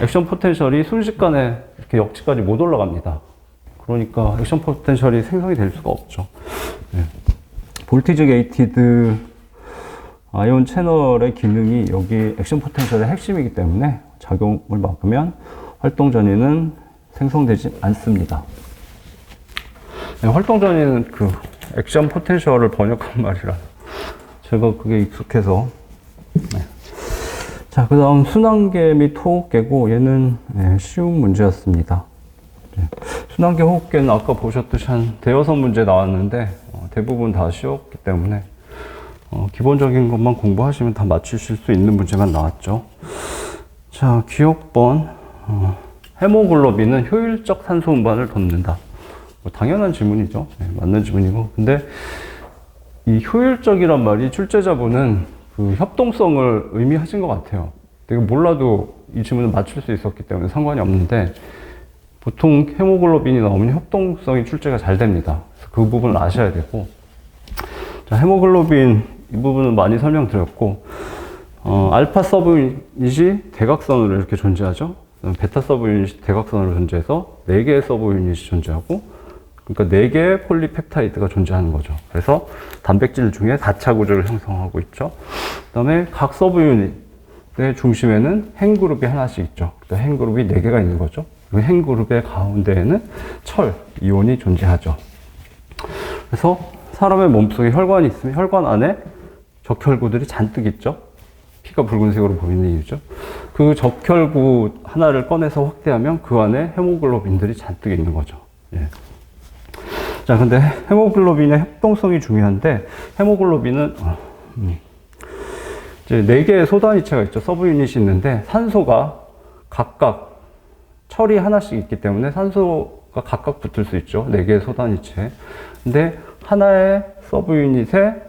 액션 포텐셜이 순식간에 이렇게 역치까지 못 올라갑니다. 그러니까 액션 포텐셜이 생성이 될 수가 없죠. 볼티지 게이티드 아이온 채널의 기능이 여기 액션 포텐셜의 핵심이기 때문에 작용을 막으면 활동 전이는 생성되지 않습니다. 네, 활동 전이는 그 액션 포텐셜을 번역한 말이라 제가 그게 익숙해서. 네. 자, 그 다음 순환계 및 호흡계고 얘는 쉬운 문제였습니다. 네. 순환계 호흡계는 아까 보셨듯이 한 대여섯 문제 나왔는데 대부분 다 쉬웠기 때문에 기본적인 것만 공부하시면 다 맞추실 수 있는 문제만 나왔죠. 자, 기억번. 헤모글로빈은 효율적 산소 운반을 돕는다. 뭐 당연한 질문이죠. 네, 맞는 질문이고. 근데 이 효율적이란 말이 출제자분은 그 협동성을 의미하신 것 같아요. 내가 몰라도 이 질문을 맞출 수 있었기 때문에 상관이 없는데, 보통 헤모글로빈이 나오면 협동성이 출제가 잘 됩니다. 그래서 그 부분을 아셔야 되고. 자, 헤모글로빈 이 부분은 많이 설명드렸고, 알파 서브 유닛이 대각선으로 이렇게 존재하죠. 베타 서브 유닛이 대각선으로 존재해서 4개의 서브 유닛이 존재하고, 그러니까 4개의 폴리펩타이드가 존재하는 거죠. 그래서 단백질 중에 4차 구조를 형성하고 있죠. 그 다음에 각 서브 유닛의 중심에는 행 그룹이 하나씩 있죠. 행 그룹이 4개가 있는 거죠. 그리고 행 그룹의 가운데에는 철, 이온이 존재하죠. 그래서 사람의 몸속에 혈관이 있으면 혈관 안에 적혈구들이 잔뜩 있죠. 피가 붉은색으로 보이는 이유죠. 그 적혈구 하나를 꺼내서 확대하면 그 안에 헤모글로빈들이 잔뜩 있는 거죠. 예. 자, 근데 헤모글로빈의 협동성이 중요한데, 헤모글로빈은 이제 4개의 소단위체가 있죠. 서브 유닛이 있는데 산소가 각각 철이 하나씩 있기 때문에 산소가 각각 붙을 수 있죠. 4개의 소단위체. 근데 하나의 서브 유닛에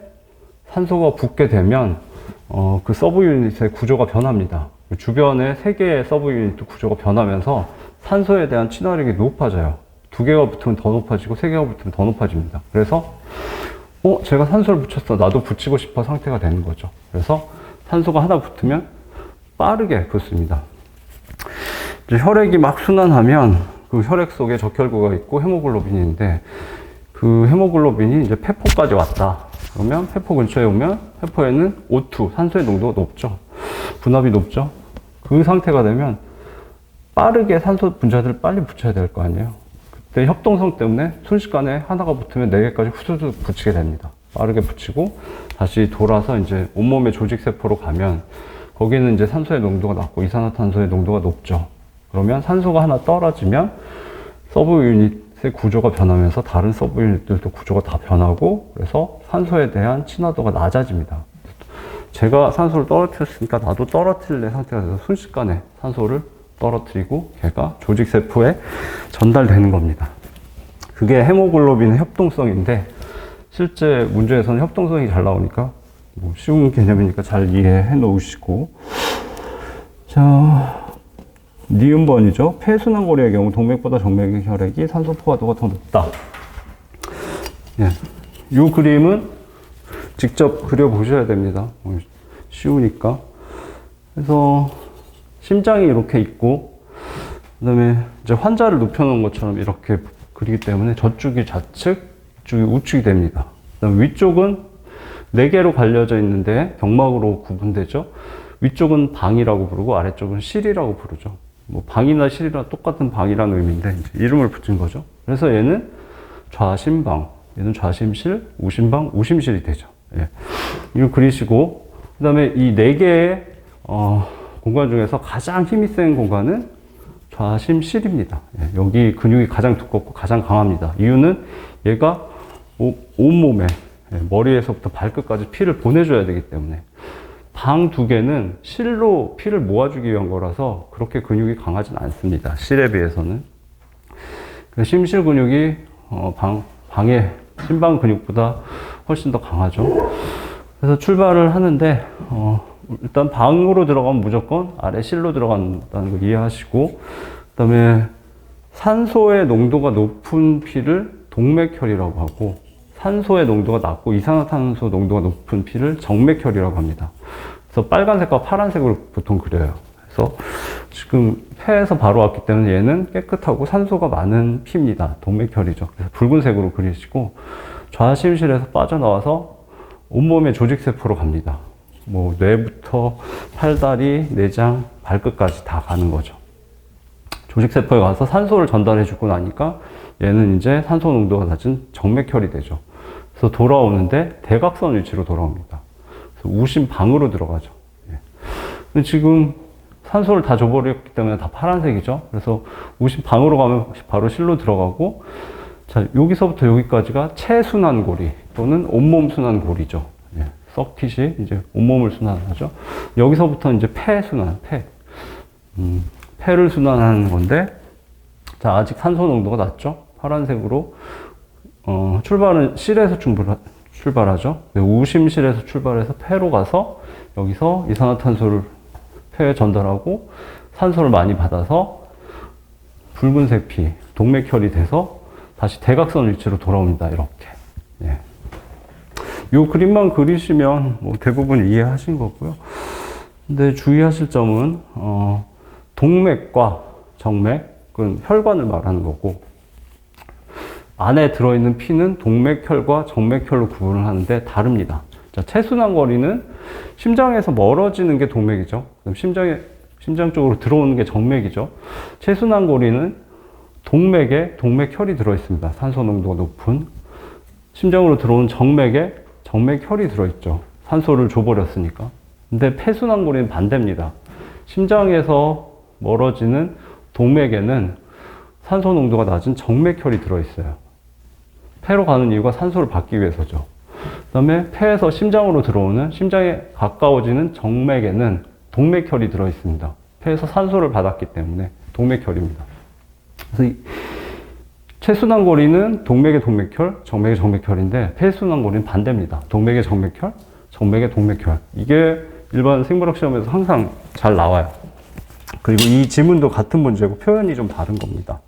산소가 붙게 되면 그 서브 유닛의 구조가 변합니다. 주변에 3개의 서브 유닛도 구조가 변하면서 산소에 대한 친화력이 높아져요. 2개가 붙으면 더 높아지고 3개가 붙으면 더 높아집니다. 그래서 제가 산소를 붙였어. 나도 붙이고 싶어 상태가 되는 거죠. 그래서 산소가 하나 붙으면 빠르게 붙습니다. 이제 혈액이 막 순환하면 그 혈액 속에 적혈구가 있고 헤모글로빈이 있는데, 그 헤모글로빈이 이제 폐포까지 왔다. 그러면 폐포 근처에 오면 폐포에는 O2, 산소의 농도가 높죠. 분압이 높죠. 그 상태가 되면 빠르게 산소 분자들을 빨리 붙여야 될 거 아니에요. 그때 협동성 때문에 순식간에 하나가 붙으면 4개까지 후두둑 붙이게 됩니다. 빠르게 붙이고 다시 돌아서 이제 온몸의 조직세포로 가면 거기는 이제 산소의 농도가 낮고 이산화탄소의 농도가 높죠. 그러면 산소가 하나 떨어지면 서브 유닛의 구조가 변하면서 다른 서브 유닛들도 구조가 다 변하고, 그래서 산소에 대한 친화도가 낮아집니다. 제가 산소를 떨어뜨렸으니까 나도 떨어뜨릴 상태가 돼서 순식간에 산소를 떨어뜨리고 걔가 조직세포에 전달되는 겁니다. 그게 헤모글로빈의 협동성인데, 실제 문제에서는 협동성이 잘 나오니까 뭐 쉬운 개념이니까 잘 이해해 놓으시고. 자, 니은번이죠. 폐순환고리의 경우 동맥보다 정맥의 혈액이 산소 포화도가 더 높다. 예. 이 그림은 직접 그려보셔야 됩니다. 쉬우니까. 그래서 심장이 이렇게 있고, 그 다음에 이제 환자를 눕혀놓은 것처럼 이렇게 그리기 때문에 저쪽이 좌측, 이쪽이 우측이 됩니다. 그 다음에 위쪽은 4개로 갈려져 있는데 경막으로 구분되죠. 위쪽은 방이라고 부르고 아래쪽은 실이라고 부르죠. 뭐 방이나 실이랑 똑같은 방이라는 의미인데 이제 이름을 붙인 거죠. 그래서 얘는 좌심방, 얘는 좌심실, 우심방, 우심실이 되죠. 예. 이거 그리시고, 그 다음에 이 4개의 공간 중에서 가장 힘이 센 공간은 좌심실입니다. 예. 여기 근육이 가장 두껍고 가장 강합니다. 이유는 얘가 온몸에, 머리에서부터 발끝까지 피를 보내줘야 되기 때문에. 방 2개는 실로 피를 모아주기 위한 거라서 그렇게 근육이 강하진 않습니다. 실에 비해서는. 심실 근육이 방의 심방 근육보다 훨씬 더 강하죠. 그래서 출발을 하는데 일단 방으로 들어가면 무조건 아래 실로 들어간다는 거 이해하시고, 그 다음에 산소의 농도가 높은 피를 동맥혈이라고 하고, 산소의 농도가 낮고 이산화탄소 농도가 높은 피를 정맥혈이라고 합니다. 그래서 빨간색과 파란색으로 보통 그려요. 그래서 지금 폐에서 바로 왔기 때문에 얘는 깨끗하고 산소가 많은 피입니다. 동맥혈이죠. 그래서 붉은색으로 그리시고, 좌심실에서 빠져나와서 온몸의 조직세포로 갑니다. 뭐 뇌부터 팔다리, 내장, 발끝까지 다 가는 거죠. 조직세포에 가서 산소를 전달해주고 나니까 얘는 이제 산소 농도가 낮은 정맥혈이 되죠. 그래서 돌아오는데 대각선 위치로 돌아옵니다. 그래서 우심방으로 들어가죠. 예. 근데 지금 산소를 다 줘버렸기 때문에 다 파란색이죠. 그래서 우심방으로 가면 바로 실로 들어가고, 자, 여기서부터 여기까지가 체순환고리 또는 온몸 순환고리죠. 예. 서킷이 이제 온몸을 순환하죠. 여기서부터 이제 폐순환, 폐를 순환하는 건데, 자, 아직 산소 농도가 낮죠? 파란색으로, 출발은 실에서 출발하죠. 우심실에서 출발해서 폐로 가서 여기서 이산화탄소를 폐에 전달하고 산소를 많이 받아서 붉은색 피, 동맥혈이 돼서 다시 대각선 위치로 돌아옵니다. 이렇게. 예. 이 그림만 그리시면 뭐 대부분 이해하신 거고요. 근데 주의하실 점은, 동맥과 정맥은 혈관을 말하는 거고, 안에 들어있는 피는 동맥혈과 정맥혈로 구분을 하는데 다릅니다. 자, 체순환거리는 심장에서 멀어지는 게 동맥이죠. 그럼 심장 쪽으로 들어오는 게 정맥이죠. 체순환거리는 동맥에 동맥혈이 들어있습니다. 산소 농도가 높은. 심장으로 들어온 정맥에 정맥혈이 들어있죠. 산소를 줘버렸으니까. 근데 폐순환거리는 반대입니다. 심장에서 멀어지는 동맥에는 산소 농도가 낮은 정맥혈이 들어있어요. 폐로 가는 이유가 산소를 받기 위해서죠. 그 다음에 폐에서 심장으로 들어오는, 심장에 가까워지는 정맥에는 동맥혈이 들어있습니다. 폐에서 산소를 받았기 때문에 동맥혈입니다. 그래서 체순환고리는 동맥의 동맥혈, 정맥의 정맥혈인데, 폐순환고리는 반대입니다. 동맥의 정맥혈, 정맥의 동맥혈. 이게 일반 생물학 시험에서 항상 잘 나와요. 그리고 이 지문도 같은 문제고 표현이 좀 다른 겁니다.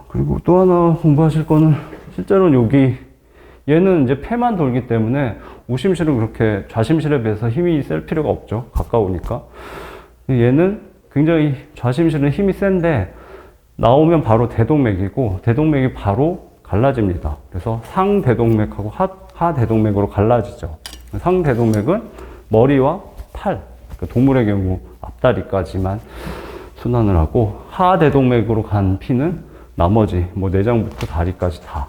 그리고 또 하나 공부하실 거는, 실제로는 여기, 얘는 이제 폐만 돌기 때문에 우심실은 그렇게 좌심실에 비해서 힘이 셀 필요가 없죠. 가까우니까. 얘는 굉장히 좌심실은 힘이 센데, 나오면 바로 대동맥이고, 대동맥이 바로 갈라집니다. 그래서 상대동맥하고 하대동맥으로 갈라지죠. 상대동맥은 머리와 팔, 그러니까 동물의 경우 앞다리까지만 순환을 하고, 하대동맥으로 간 피는 나머지 뭐 내장부터 다리까지 다.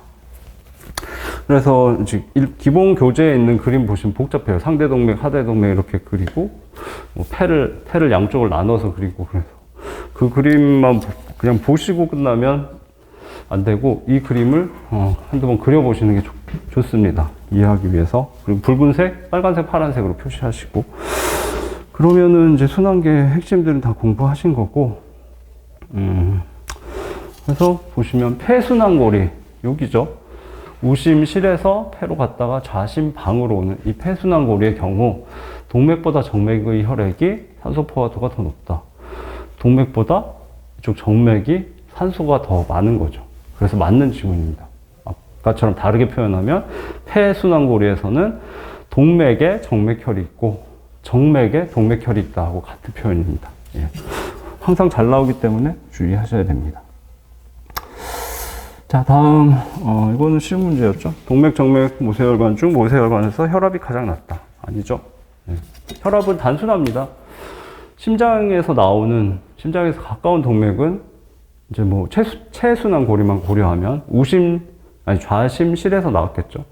그래서 기본 교재에 있는 그림 보시면 복잡해요. 상대동맥, 하대동맥 이렇게 그리고, 뭐 폐를 양쪽을 나눠서 그리고, 그래서 그 그림만 그냥 보시고 끝나면 안 되고, 이 그림을 한두 번 그려보시는 게 좋습니다. 이해하기 위해서. 그리고 붉은색, 빨간색, 파란색으로 표시하시고. 그러면은 이제 순환계의 핵심들은 다 공부하신 거고, 그래서 보시면 폐순환고리, 여기죠. 우심실에서 폐로 갔다가 좌심방으로 오는 이 폐순환고리의 경우, 동맥보다 정맥의 혈액이 산소 포화도가 더 높다. 동맥보다 이쪽 정맥이 산소가 더 많은 거죠. 그래서 맞는 지문입니다. 아까처럼 다르게 표현하면 폐순환고리에서는 동맥에 정맥혈이 있고 정맥에 동맥혈이 있다 하고 같은 표현입니다. 예. 항상 잘 나오기 때문에 주의하셔야 됩니다. 자, 다음 이거는 쉬운 문제였죠. 동맥, 정맥, 모세혈관 중 모세혈관에서 혈압이 가장 낮다. 아니죠. 예. 혈압은 단순합니다. 심장에서 가까운 동맥은 이제 뭐 체순환고리만 고려하면 좌심실에서 나왔겠죠.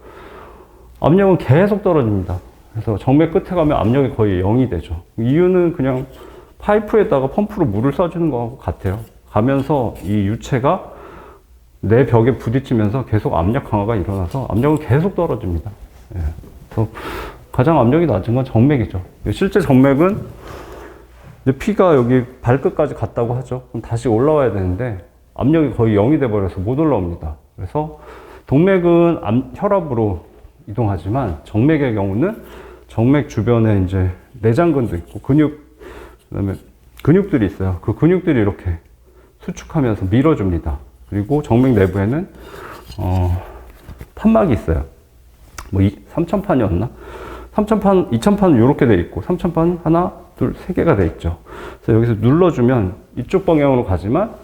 압력은 계속 떨어집니다. 그래서 정맥 끝에 가면 압력이 거의 0이 되죠. 이유는 그냥 파이프에다가 펌프로 물을 쏴주는 거하고 같아요. 가면서 이 유체가 내 벽에 부딪히면서 계속 압력 강화가 일어나서 압력은 계속 떨어집니다. 예. 그래서 가장 압력이 낮은 건 정맥이죠. 실제 정맥은 피가 여기 발끝까지 갔다고 하죠. 그럼 다시 올라와야 되는데 압력이 거의 0이 돼버려서 못 올라옵니다. 그래서 동맥은 혈압으로 이동하지만 정맥의 경우는 정맥 주변에 이제 내장근도 있고 그다음에 근육들이 있어요. 그 근육들이 이렇게 수축하면서 밀어줍니다. 그리고 정맥 내부에는 판막이 있어요. 뭐 3,000판이었나? 3,000판, 2,000판은 이렇게 돼 있고 3,000판은 하나, 둘, 세 개가 돼 있죠. 그래서 여기서 눌러주면 이쪽 방향으로 가지만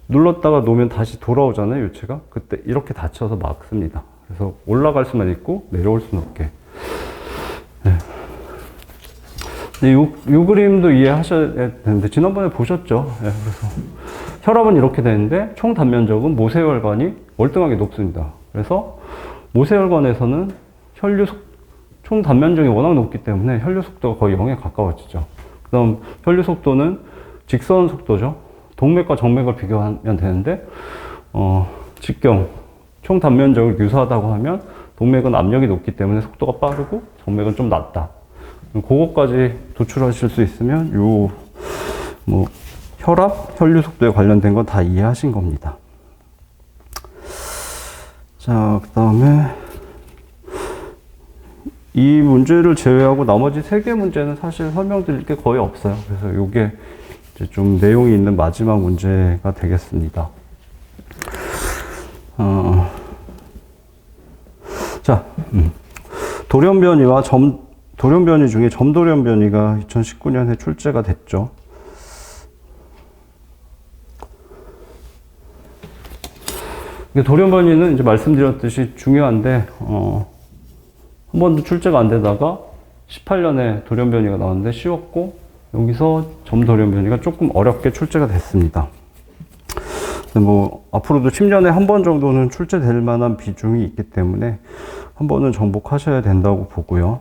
눌렀다가 놓으면 다시 돌아오잖아요, 유체가. 그때 이렇게 닫혀서 막습니다. 그래서 올라갈 수만 있고 내려올 수는 없게. 네. 근데 요 그림도 이해하셔야 되는데, 지난번에 보셨죠? 예, 그래서 혈압은 이렇게 되는데, 총 단면적은 모세혈관이 월등하게 높습니다. 그래서 모세혈관에서는 총 단면적이 워낙 높기 때문에 혈류 속도가 거의 0에 가까워지죠. 그 다음 혈류 속도는 직선 속도죠. 동맥과 정맥을 비교하면 되는데, 직경, 총 단면적을 유사하다고 하면 동맥은 압력이 높기 때문에 속도가 빠르고 정맥은 좀 낮다. 그것까지 도출하실 수 있으면 혈압, 혈류 속도에 관련된 건 다 이해하신 겁니다. 자, 그 다음에 이 문제를 제외하고 나머지 3개 문제는 사실 설명드릴 게 거의 없어요. 그래서 이게 이제 좀 내용이 있는 마지막 문제가 되겠습니다. 자, 돌연변이 중에 점돌연변이가 2019년에 출제가 됐죠. 돌연변이는 이제 말씀드렸듯이 중요한데, 한 번도 출제가 안 되다가 18년에 돌연변이가 나왔는데 쉬웠고, 여기서 점돌연변이가 조금 어렵게 출제가 됐습니다. 앞으로도 10년에 한 번 정도는 출제될 만한 비중이 있기 때문에 한 번은 정복하셔야 된다고 보고요.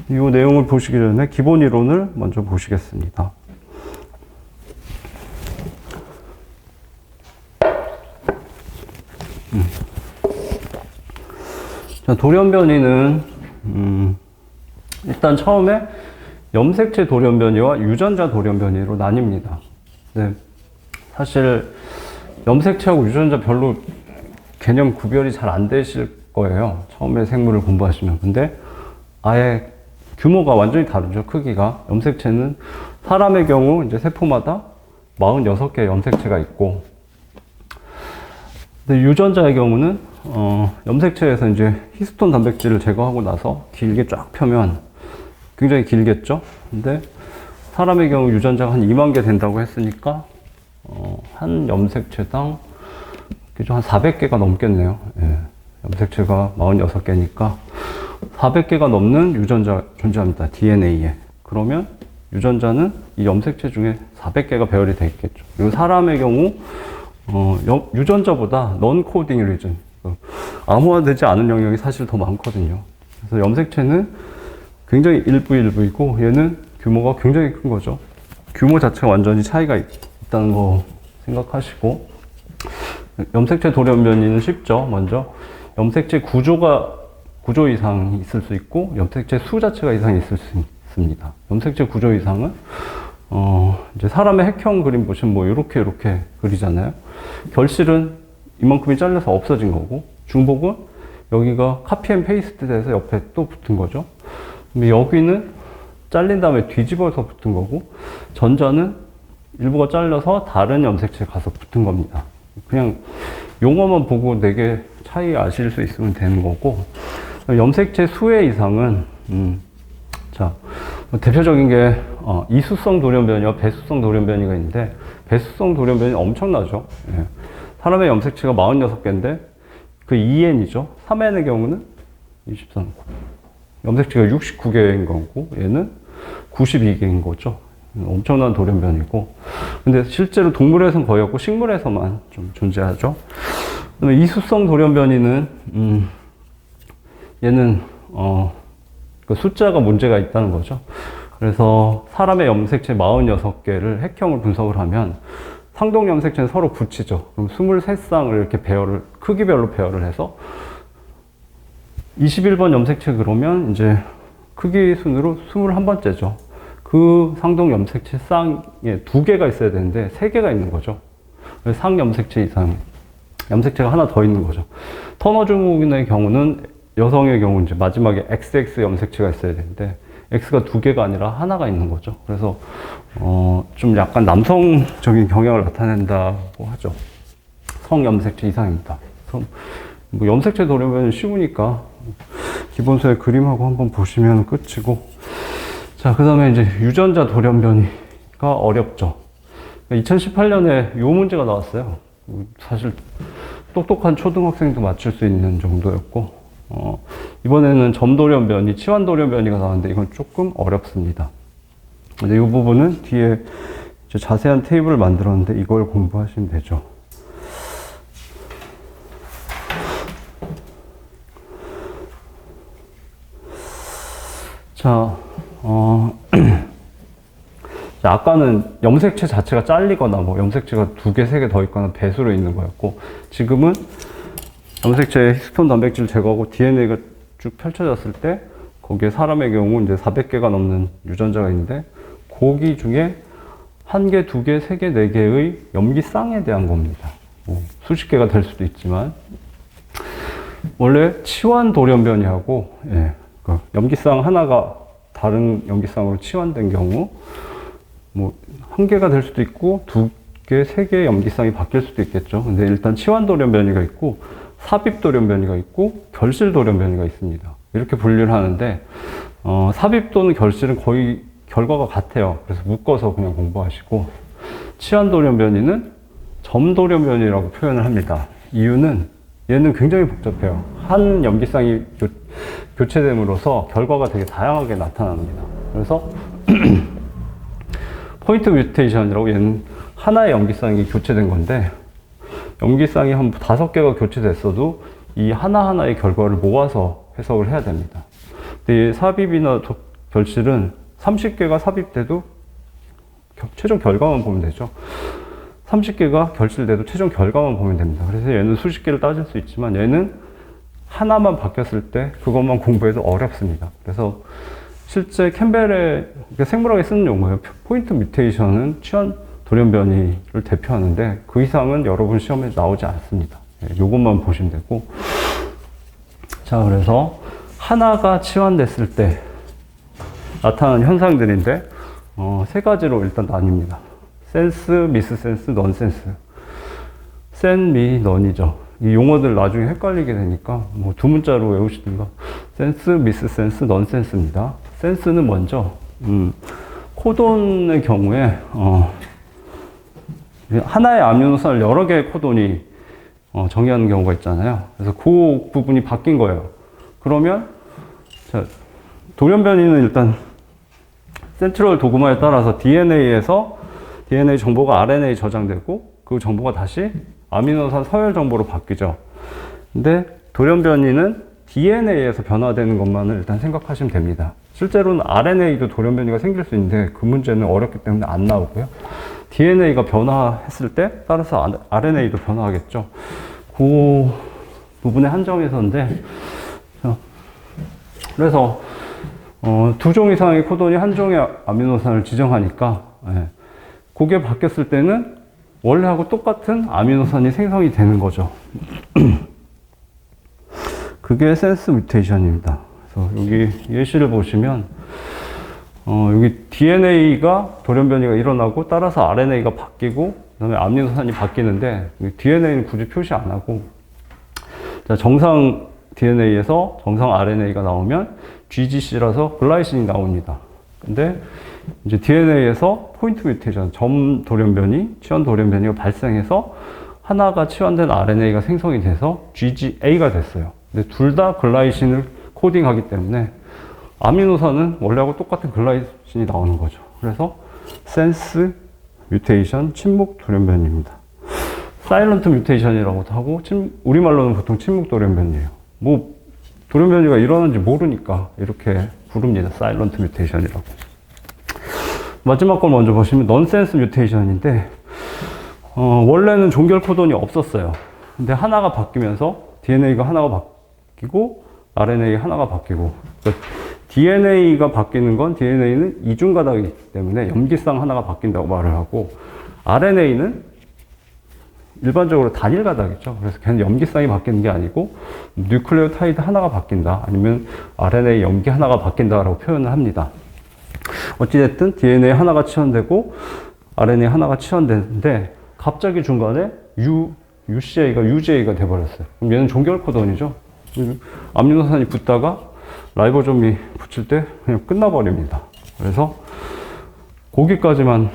이 내용을 보시기 전에 기본 이론을 먼저 보시겠습니다. 자, 돌연변이는 일단 처음에 염색체 돌연변이와 유전자 돌연변이로 나뉩니다. 네, 사실 염색체하고 유전자 별로 개념 구별이 잘 안 되실 거예요. 처음에 생물을 공부하시면. 근데 아예 규모가 완전히 다르죠. 크기가. 염색체는 사람의 경우 이제 세포마다 46개의 염색체가 있고, 근데 유전자의 경우는 염색체에서 이제 히스톤 단백질을 제거하고 나서 길게 쫙 펴면 굉장히 길겠죠. 근데 사람의 경우 유전자가 한 2만 개 된다고 했으니까 한 염색체당 한 400개가 넘겠네요. 예. 염색체가 46개니까 400개가 넘는 유전자 존재합니다. DNA에. 그러면 유전자는 이 염색체 중에 400개가 배열이 되어 있겠죠. 그리고 사람의 경우 유전자보다 non-coding region, 암호화되지 않은 영역이 사실 더 많거든요. 그래서 염색체는 굉장히 일부이고 얘는 규모가 굉장히 큰 거죠. 규모 자체가 완전히 차이가 있다는 거 생각하시고, 염색체 돌연변이는 쉽죠. 먼저 염색체 구조 이상이 있을 수 있고 염색체 수 자체가 이상이 있을 수 있습니다. 염색체 구조 이상은 이제 사람의 핵형 그림 보시면 이렇게 그리잖아요. 결실은 이만큼이 잘려서 없어진 거고, 중복은 여기가 카피 앤 페이스트 돼서 옆에 또 붙은 거죠. 근데 여기는 잘린 다음에 뒤집어서 붙은 거고, 전자는 일부가 잘려서 다른 염색체에 가서 붙은 겁니다. 그냥 용어만 보고 4개 차이 아실 수 있으면 되는 거고, 염색체 수의 이상은 자, 대표적인 게 이수성 돌연변이와 배수성 돌연변이가 있는데, 배수성 돌연변이 엄청나죠. 예. 사람의 염색체가 46개인데 그 2n이죠. 3n의 경우는 23. 염색체가 69개인 거고 얘는 92개인 거죠. 엄청난 돌연변이고, 근데 실제로 동물에서는 거의 없고 식물에서만 좀 존재하죠. 그다음에 이수성 돌연변이는 얘는 그 숫자가 문제가 있다는 거죠. 그래서 사람의 염색체 46개를 핵형을 분석을 하면 상동 염색체는 서로 붙이죠. 그럼 23쌍을 이렇게 크기별로 배열을 해서 21번 염색체 그러면 이제 크기 순으로 21번째죠. 그 상동 염색체 쌍에 2개가 있어야 되는데 3개가 있는 거죠. 상 염색체 이상, 염색체가 하나 더 있는 거죠. 터너 증후군의 경우는 여성의 경우 이제 마지막에 XX 염색체가 있어야 되는데 X가 2개가 아니라 하나가 있는 거죠. 그래서 좀 약간 남성적인 경향을 나타낸다고 하죠. 성염색체 이상입니다. 그럼 뭐 염색체 돌연변이 쉬우니까 기본서의 그림하고 한번 보시면 끝이고, 자, 그 다음에 이제 유전자 돌연변이가 어렵죠. 2018년에 이 문제가 나왔어요. 사실 똑똑한 초등학생도 맞출 수 있는 정도였고, 이번에는 점돌연변이, 치환돌연변이가 나왔는데 이건 조금 어렵습니다. 근데 이 부분은 뒤에 자세한 테이블을 만들었는데 이걸 공부하시면 되죠. 자, 아까는 염색체 자체가 잘리거나 뭐 염색체가 2개, 3개 더 있거나 배수로 있는 거였고, 지금은 염색체에 히스톤 단백질 제거하고 DNA가 쭉 펼쳐졌을 때 거기에 사람의 경우 이제 400개가 넘는 유전자가 있는데 거기 중에 1개, 2개, 3개, 4개의 염기쌍에 대한 겁니다. 뭐 수십 개가 될 수도 있지만 원래 치환 돌연변이하고 염기쌍 하나가 다른 염기쌍으로 치환된 경우 뭐 1개가 될 수도 있고 2개, 3개의 염기쌍이 바뀔 수도 있겠죠. 근데 일단 치환 돌연변이가 있고 삽입 돌연변이가 있고 결실 돌연변이가 있습니다. 이렇게 분류를 하는데 삽입 또는 결실은 거의 결과가 같아요. 그래서 묶어서 그냥 공부하시고, 치환 돌연변이는 점 돌연변이라고 표현을 합니다. 이유는 얘는 굉장히 복잡해요. 한 염기쌍이 교체됨으로써 결과가 되게 다양하게 나타납니다. 그래서 포인트 뮤테이션이라고, 얘는 하나의 염기쌍이 교체된 건데 염기쌍이 한 5개가 교체됐어도 이 하나하나의 결과를 모아서 해석을 해야 됩니다. 근데 이 삽입이나 결실은 30개가 삽입돼도 최종 결과만 보면 되죠. 30개가 결실돼도 최종 결과만 보면 됩니다. 그래서 얘는 수십 개를 따질 수 있지만 얘는 하나만 바뀌었을 때 그것만 공부해도 어렵습니다. 그래서 실제 캠벨의 생물학에 쓰는 용어예요. 포인트 뮤테이션은 치환 돌연변이를 대표하는데 그 이상은 여러분 시험에 나오지 않습니다. 이것만 보시면 되고, 자, 그래서 하나가 치환됐을 때 나타나는 현상들인데 3가지로 일단 나뉩니다. 센스, 미스센스, 넌센스. 센, 미, 넌이죠. 이 용어들 나중에 헷갈리게 되니까 뭐 2문자로 외우시든가. 센스, 미스센스, 넌센스입니다. 센스는 먼저 코돈의 경우에 하나의 아미노산을 여러 개의 코돈이 정의하는 경우가 있잖아요. 그래서 그 부분이 바뀐 거예요. 그러면 자, 돌연변이는 일단 센트럴 도그마에 따라서 DNA에서 DNA 정보가 RNA에 저장되고 그 정보가 다시 아미노산 서열 정보로 바뀌죠. 근데 돌연변이는 DNA에서 변화되는 것만을 일단 생각하시면 됩니다. 실제로는 RNA도 돌연변이가 생길 수 있는데 그 문제는 어렵기 때문에 안 나오고요. DNA가 변화했을 때 따라서 RNA도 변화하겠죠. 그 부분의 한정에서인데, 그래서 2종 이상의 코돈이 한 종의 아미노산을 지정하니까 그게 바뀌었을 때는 원래하고 똑같은 아미노산이 생성이 되는 거죠. 그게 센스 뮤테이션입니다. 그래서 여기 예시를 보시면 여기 DNA가 돌연변이가 일어나고 따라서 RNA가 바뀌고 그다음에 아미노산이 바뀌는데 DNA는 굳이 표시 안 하고, 자, 정상 DNA에서 정상 RNA가 나오면 GGC라서 글라이신이 나옵니다. 근데 이제 DNA에서 포인트 뮤테이션, 점 돌연변이, 치환 돌연변이가 발생해서 하나가 치환된 RNA가 생성이 돼서 GGA가 됐어요. 근데 둘 다 글라이신을 코딩하기 때문에 아미노산은 원래하고 똑같은 글라이신이 나오는 거죠. 그래서 센스 뮤테이션, 침묵 돌연변이입니다. 사일런트 뮤테이션이라고도 하고, 우리말로는 보통 침묵 돌연변이에요. 뭐 돌연변이가 일어나는지 모르니까 이렇게 부릅니다. 사일런트 뮤테이션이라고. 마지막 걸 먼저 보시면 넌센스 뮤테이션인데 원래는 종결 코돈이 없었어요. 근데 하나가 바뀌면서 DNA가 하나가 바뀌고 RNA 하나가 바뀌고, 그러니까 DNA가 바뀌는 건 DNA는 이중 가닥이기 때문에 염기쌍 하나가 바뀐다고 말을 하고, RNA는 일반적으로 단일 가닥이죠. 그래서 걔는 염기쌍이 바뀌는 게 아니고 뉴클레오타이드 하나가 바뀐다, 아니면 RNA 염기 하나가 바뀐다라고 표현을 합니다. 어찌됐든 DNA 하나가 치환되고 RNA 하나가 치환되는데 갑자기 중간에 UCA가 UGA가 돼버렸어요. 그럼 얘는 종결 코돈이죠. 아미노산이 붙다가 라이보솜이 붙일 때 그냥 끝나버립니다. 그래서 거기까지만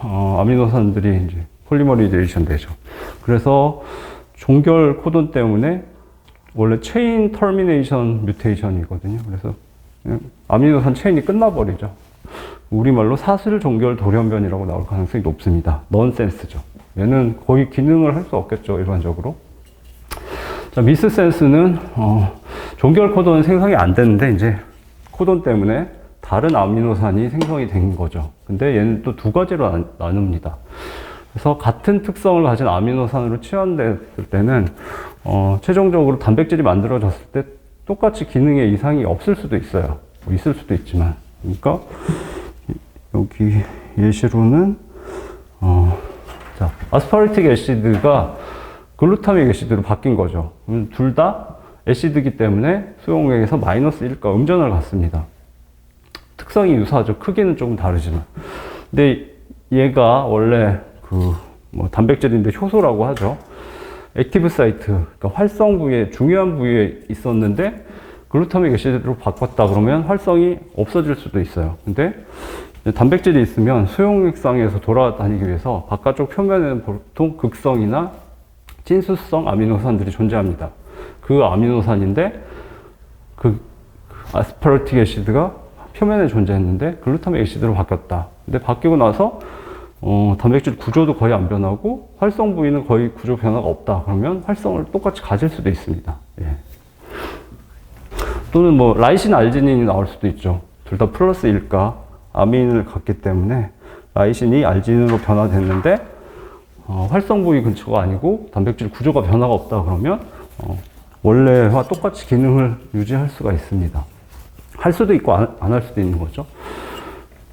아미노산들이 이제 폴리머리제이션 되죠. 그래서 종결 코돈 때문에 원래 체인 터미네이션 뮤테이션이거든요. 그래서 그냥 아미노산 체인이 끝나버리죠. 우리말로 사슬 종결 돌연변이라고 나올 가능성이 높습니다. 넌센스죠. 얘는 거의 기능을 할 수 없겠죠, 일반적으로. 자, 미스센스는 종결 코돈은 생성이 안 되는데 이제 코돈 때문에 다른 아미노산이 생성이 된 거죠. 근데 얘는 또 두 가지로 나눕니다. 그래서 같은 특성을 가진 아미노산으로 치환됐을 때는 최종적으로 단백질이 만들어졌을 때 똑같이 기능에 이상이 없을 수도 있어요. 뭐 있을 수도 있지만. 그러니까 여기 예시로는 자, 아스파르틱 애시드가 글루타믹 애시드로 바뀐 거죠. 둘 다 애시드이기 때문에 수용액에서 마이너스 1가 음전을 갖습니다. 특성이 유사하죠. 크기는 조금 다르지만. 근데 얘가 원래 뭐 단백질인데 효소라고 하죠. 액티브 사이트, 그러니까 활성 부위에, 중요한 부위에 있었는데 글루타믹 애시드로 바꿨다 그러면 활성이 없어질 수도 있어요. 근데 단백질이 있으면 수용액상에서 돌아다니기 위해서 바깥쪽 표면에는 보통 극성이나 친수성 아미노산들이 존재합니다. 그 아미노산인데 그 아스파르틱 애시드가 표면에 존재했는데 글루타믹 애시드로 바뀌었다. 근데 바뀌고 나서 단백질 구조도 거의 안 변하고 활성 부위는 거의 구조 변화가 없다. 그러면 활성을 똑같이 가질 수도 있습니다. 예. 또는 뭐 라이신, 알지닌이 나올 수도 있죠. 둘 다 플러스 1가 아민을 갖기 때문에 라이신이 알지닌으로 변화됐는데 활성 부위 근처가 아니고 단백질 구조가 변화가 없다 그러면 원래와 똑같이 기능을 유지할 수가 있습니다. 할 수도 있고 안 할 수도 있는 거죠.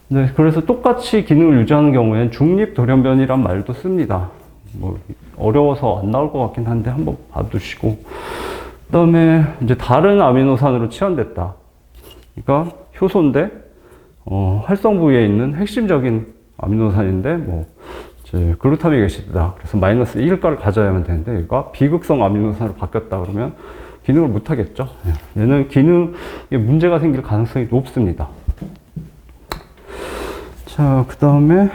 네, 그래서 똑같이 기능을 유지하는 경우에는 중립 돌연변이란 말도 씁니다. 뭐 어려워서 안 나올 것 같긴 한데 한번 봐두시고, 그다음에 이제 다른 아미노산으로 치환됐다. 그러니까 효소인데 활성 부위에 있는 핵심적인 아미노산인데 뭐 이제 글루타믹 애시드다. 그래서 마이너스 1가를 가져야만 되는데 얘가 비극성 아미노산으로 바뀌었다 그러면 기능을 못 하겠죠. 얘는 기능에 문제가 생길 가능성이 높습니다. 자, 그 다음에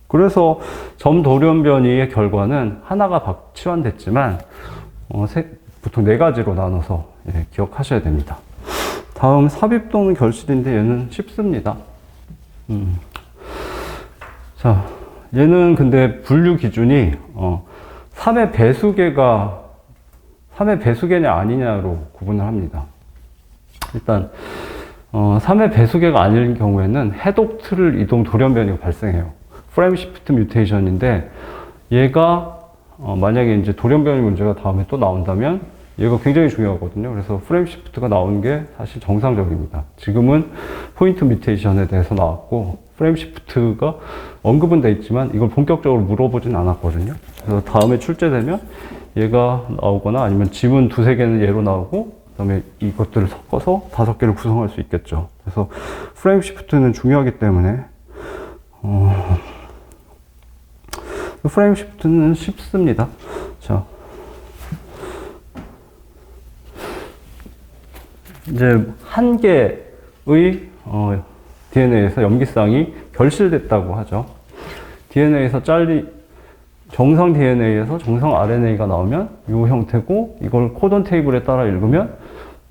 그래서 점돌연변이의 결과는 하나가 치환됐지만 보통 네 가지로 나눠서 기억하셔야 됩니다. 다음 삽입 또는 결실인데 얘는 쉽습니다. 자, 얘는 근데 분류 기준이 3의 배수계가 3의 배수계냐 아니냐로 구분을 합니다. 일단 3의 배수계가 아닐 경우에는 해독틀 이동 돌연변이가 발생해요. 프레임 시프트 뮤테이션인데 얘가 만약에 이제 돌연변이 문제가 다음에 또 나온다면 얘가 굉장히 중요하거든요. 그래서 프레임 시프트가 나오는 게 사실 정상적입니다. 지금은 포인트 뮤테이션에 대해서 나왔고 프레임 시프트가 언급은 돼 있지만 이걸 본격적으로 물어보진 않았거든요. 그래서 다음에 출제되면 얘가 나오거나 아니면 지문 두세 개는 얘로 나오고 그다음에 이것들을 섞어서 5개를 구성할 수 있겠죠. 그래서 프레임 시프트는 중요하기 때문에 프레임 시프트는 쉽습니다. 자, 이제 한 개의 DNA에서 염기쌍이 결실됐다고 하죠. DNA에서 정상 DNA에서 정상 RNA가 나오면 이 형태고 이걸 코돈 테이블에 따라 읽으면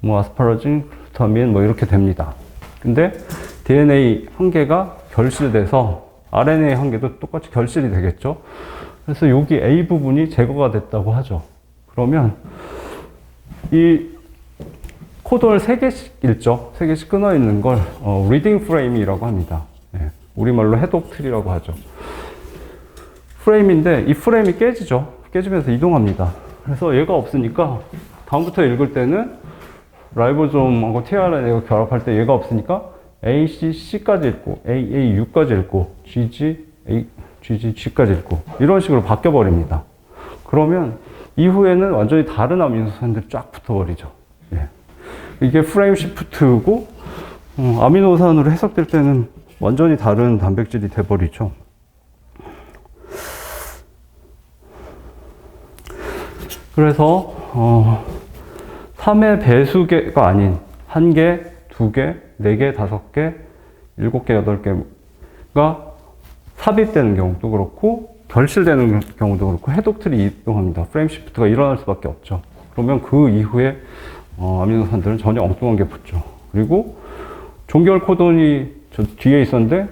뭐 아스파라진, 글루타민 뭐 이렇게 됩니다. 근데 DNA 한 개가 결실돼서 RNA 한 개도 똑같이 결실이 되겠죠. 그래서 여기 A 부분이 제거가 됐다고 하죠. 그러면 이 코돈을 3개씩 읽죠. 3개씩 끊어 있는 걸 리딩 프레임이라고 합니다. 네, 우리말로 해독틀이라고 하죠. 프레임인데 이 프레임이 깨지죠. 깨지면서 이동합니다. 그래서 얘가 없으니까 다음부터 읽을 때는 라이보솜하고 tRNA가 결합할 때 얘가 없으니까 ACC까지 읽고 AAU까지 읽고 GGG까지 읽고 이런 식으로 바뀌어버립니다. 그러면 이후에는 완전히 다른 아미노산들이 쫙 붙어버리죠. 예. 이게 프레임 시프트고 아미노산으로 해석될 때는 완전히 다른 단백질이 돼버리죠. 그래서 3의 배수계가 아닌 1개, 2개, 4개, 5개, 7개, 8개가 삽입되는 경우도 그렇고 결실되는 경우도 그렇고 해독틀이 이동합니다. 프레임 시프트가 일어날 수밖에 없죠. 그러면 그 이후에 아미노산들은 전혀 엉뚱한 게 붙죠. 그리고 종결 코돈이 저 뒤에 있었는데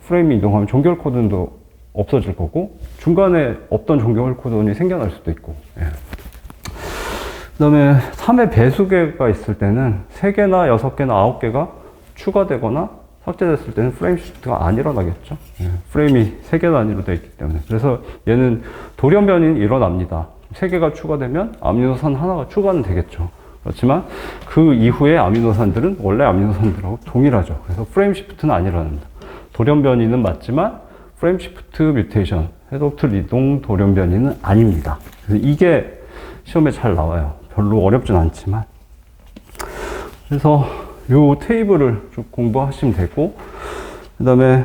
프레임이 이동하면 종결 코돈도 없어질 거고 중간에 없던 종결 코돈이 생겨날 수도 있고. 예. 그 다음에 3의 배수계가 있을 때는 3개나 6개나 9개가 추가되거나 삭제됐을 때는 프레임 시프트가 안 일어나겠죠. 예. 프레임이 3개 단위로 되어 있기 때문에. 그래서 얘는 돌연변이 일어납니다. 3개가 추가되면 아미노산 하나가 추가는 되겠죠. 그렇지만 그 이후에 아미노산들은 원래 아미노산들하고 동일하죠. 그래서 프레임 시프트는 안 일어납니다. 돌연변이는 맞지만 프레임 시프트 뮤테이션, 해독틀 이동 돌연변이는 아닙니다. 그래서 이게 시험에 잘 나와요. 별로 어렵진 않지만. 그래서 이 테이블을 좀 공부하시면 되고, 그 다음에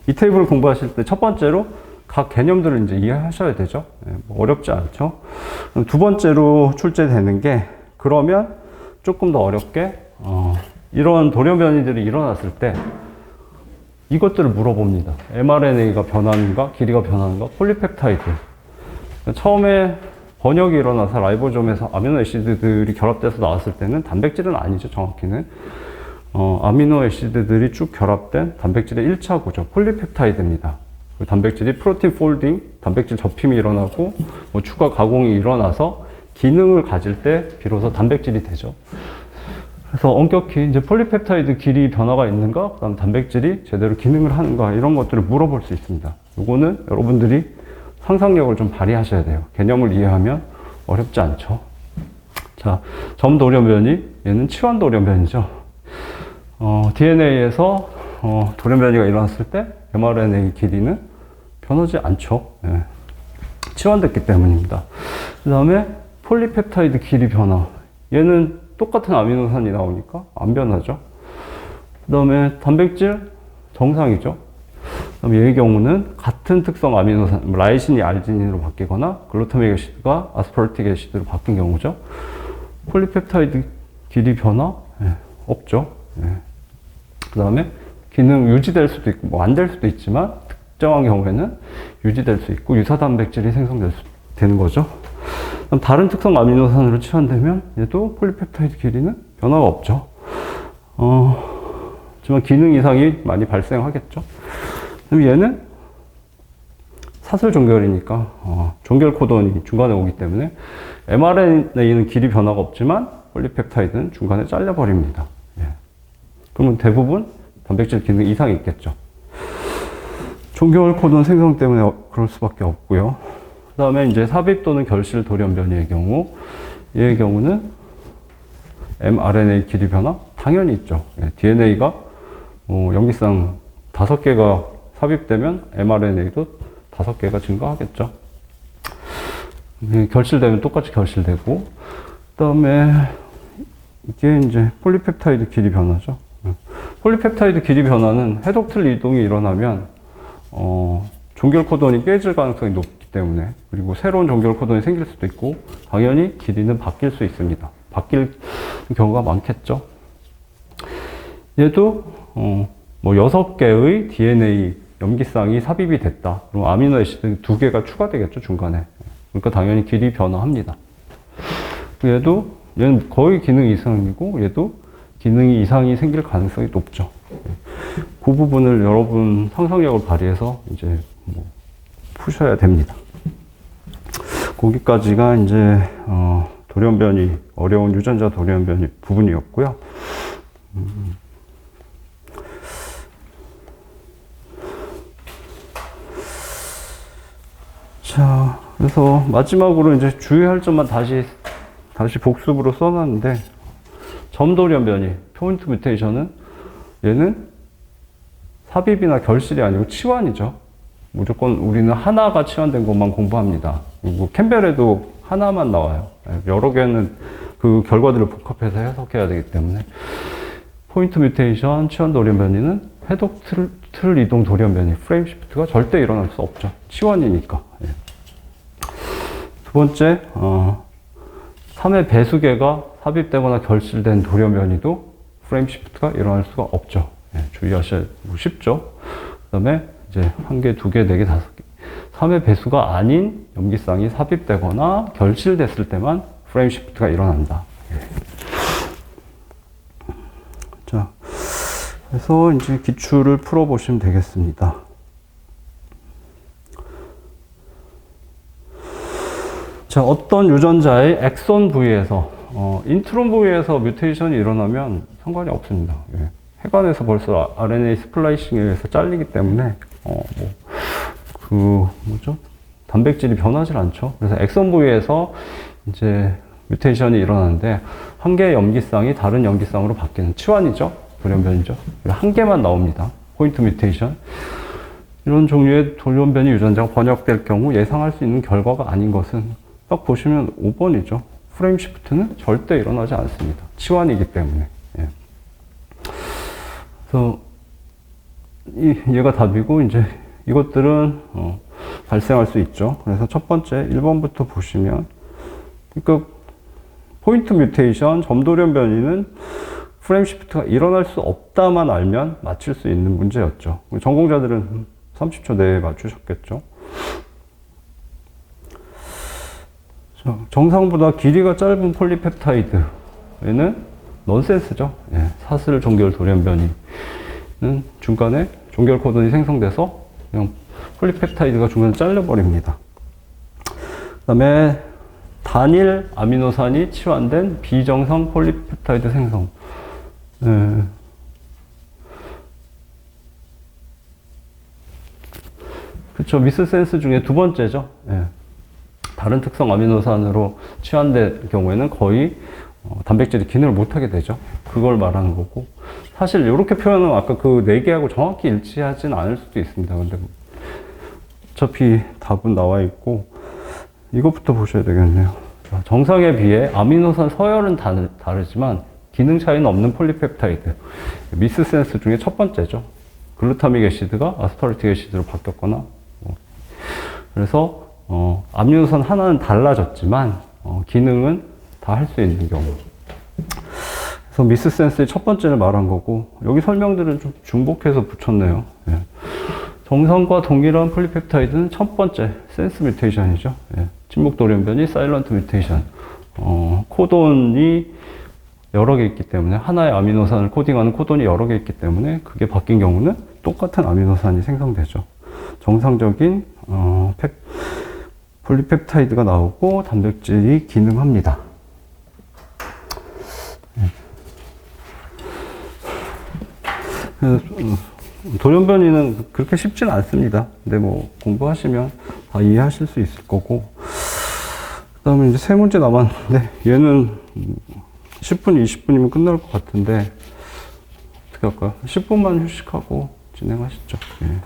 이 테이블을 공부하실 때 첫 번째로 각 개념들을 이제 이해하셔야 되죠. 뭐 어렵지 않죠. 두 번째로 출제되는 게, 그러면 조금 더 어렵게, 이런 돌연변이들이 일어났을 때 이것들을 물어봅니다. mRNA가 변하는가, 길이가 변하는가, 폴리펩타이드. 처음에 번역이 일어나서 라이보솜에서 아미노애시드들이 결합돼서 나왔을 때는 단백질은 아니죠, 정확히는. 아미노애시드들이 쭉 결합된 단백질의 1차 구조, 폴리펩타이드입니다. 그 단백질이 프로틴 폴딩, 단백질 접힘이 일어나고, 뭐 추가 가공이 일어나서 기능을 가질 때 비로소 단백질이 되죠. 그래서 엄격히 이제 폴리펩타이드 길이 변화가 있는가, 그다음 단백질이 제대로 기능을 하는가, 이런 것들을 물어볼 수 있습니다. 요거는 여러분들이 상상력을 좀 발휘하셔야 돼요. 개념을 이해하면 어렵지 않죠. 자, 점돌연변이, 얘는 치환 돌연변이죠. DNA에서 돌연변이가 일어났을 때 mRNA 길이는 변하지 않죠. 예. 치환됐기 때문입니다. 그 다음에 폴리펩타이드 길이 변화. 얘는 똑같은 아미노산이 나오니까 안 변하죠. 그 다음에 단백질 정상이죠. 그다음에 얘의 경우는 같은 특성 아미노산, 라이신이 알지닌으로 바뀌거나 글루타믹 애시드가 아스파르틱 애시드로 바뀐 경우죠. 폴리펩타이드 길이 변화? 예, 없죠. 예. 그 다음에 기능 유지될 수도 있고, 뭐 안 될 수도 있지만, 특정한 경우에는 유지될 수 있고, 유사 단백질이 되는 거죠. 그럼 다른 특성 아미노산으로 치환되면, 얘도 폴리펩타이드 길이는 변화가 없죠. 하지만 기능 이상이 많이 발생하겠죠. 그럼 얘는 사슬 종결이니까, 종결 코돈이 중간에 오기 때문에, mRNA는 길이 변화가 없지만, 폴리펩타이드는 중간에 잘려버립니다. 예. 그러면 대부분 단백질 기능 이상이 있겠죠. 종결 코돈 생성 때문에 그럴 수밖에 없고요. 그 다음에 이제 삽입 또는 결실 돌연변이의 경우, 얘의 경우는 mRNA 길이 변화? 당연히 있죠. 예. DNA가 염기쌍 5개가 삽입되면 mRNA도 5개가 증가하겠죠. 결실되면 똑같이 결실되고, 그 다음에 이게 이제 폴리펩타이드 길이 변화죠. 폴리펩타이드 길이 변화는 해독틀 이동이 일어나면 종결 코돈이 깨질 가능성이 높기 때문에, 그리고 새로운 종결 코돈이 생길 수도 있고, 당연히 길이는 바뀔 수 있습니다. 바뀔 경우가 많겠죠. 얘도 뭐 6개의 DNA 염기쌍이 삽입이 됐다. 그럼 아미노애시드 2개가 추가되겠죠, 중간에. 그러니까 당연히 길이 변화합니다. 얘는 거의 기능 이상이고, 얘도 기능이 이상이 생길 가능성이 높죠. 그 부분을 여러분 상상력을 발휘해서 이제 뭐 푸셔야 됩니다. 거기까지가 이제 돌연변이, 어려운 유전자 돌연변이 부분이었고요. 자, 그래서 마지막으로 이제 주의할 점만 다시 복습으로 써놨는데, 점돌연변이, 포인트 뮤테이션은 얘는 삽입이나 결실이 아니고 치환이죠. 무조건 우리는 하나가 치환된 것만 공부합니다. 그리고 캠벨에도 하나만 나와요. 여러 개는 그 결과들을 복합해서 해석해야 되기 때문에. 포인트 뮤테이션, 치환 돌연변이는 해독 틀 이동 돌연변이, 프레임 시프트가 절대 일어날 수 없죠. 치환이니까. 예. 두 번째, 3의 배수계가 삽입되거나 결실된 돌연변이도 프레임 시프트가 일어날 수가 없죠. 예, 주의하셔야 쉽죠. 그 다음에 이제 1개, 2개, 4개, 5개. 3의 배수가 아닌 염기쌍이 삽입되거나 결실됐을 때만 프레임 시프트가 일어난다. 자, 그래서 이제 기출을 풀어보시면 되겠습니다. 자, 어떤 유전자의 엑선 부위에서, 인트론 부위에서 뮤테이션이 일어나면 상관이 없습니다. 예. 해관에서 벌써 RNA 스플라이싱에 의해서 잘리기 때문에, 단백질이 변하지 않죠. 그래서 엑선 부위에서 이제 뮤테이션이 일어나는데, 한 개의 염기쌍이 다른 염기쌍으로 바뀌는 치환이죠. 돌연변이죠. 한 개만 나옵니다. 포인트 뮤테이션. 이런 종류의 돌연변이 유전자가 번역될 경우 예상할 수 있는 결과가 아닌 것은 딱 보시면 5번이죠. 프레임 시프트는 절대 일어나지 않습니다. 치환이기 때문에. 예. 그래서 얘가 답이고 이제 이것들은 발생할 수 있죠. 그래서 첫 번째 1번부터 보시면 그러니까 포인트 뮤테이션, 점돌연 변이는 프레임 시프트가 일어날 수 없다만 알면 맞힐 수 있는 문제였죠. 전공자들은 30초 내에 맞추셨겠죠. 자, 정상보다 길이가 짧은 폴리펩타이드에는 넌센스죠. 예, 사슬 종결 돌연변이는 중간에 종결 코돈이 생성돼서 그냥 폴리펩타이드가 중간에 잘려버립니다. 그 다음에 단일 아미노산이 치환된 비정상 폴리펩타이드 생성. 예. 그쵸. 미스센스 중에 두 번째죠. 예. 다른 특성 아미노산으로 치환된 경우에는 거의 단백질이 기능을 못하게 되죠. 그걸 말하는 거고. 사실 이렇게 표현은 아까 그 4개하고 정확히 일치하진 않을 수도 있습니다. 근데 어차피 답은 나와 있고 이것부터 보셔야 되겠네요. 정상에 비해 아미노산 서열은 다르지만 기능 차이는 없는 폴리펩타이드. 미스센스 중에 첫 번째죠. 글루타믹 애시드가 아스파르틱 애시드로 바뀌었거나. 그래서 아미노산 하나는 달라졌지만 기능은 다 할 수 있는 경우. 그래서 미스센스의 첫 번째를 말한 거고 여기 설명들은 좀 중복해서 붙였네요. 예. 정상과 동일한 폴리펩타이드는 첫 번째 센스 뮤테이션이죠. 예. 침묵 돌연변이, 사일런트 뮤테이션. 코돈이 여러 개 있기 때문에 하나의 아미노산을 코딩하는 코돈이 여러 개 있기 때문에 그게 바뀐 경우는 똑같은 아미노산이 생성되죠. 정상적인 폴리펩타이드가 나오고 단백질이 기능합니다. 돌연변이는 그렇게 쉽진 않습니다. 근데 뭐 공부하시면 다 이해하실 수 있을 거고. 그 다음에 이제 세 문제 남았는데 얘는 10분, 20분이면 끝날 것 같은데 어떻게 할까요? 10분만 휴식하고 진행하시죠. 예.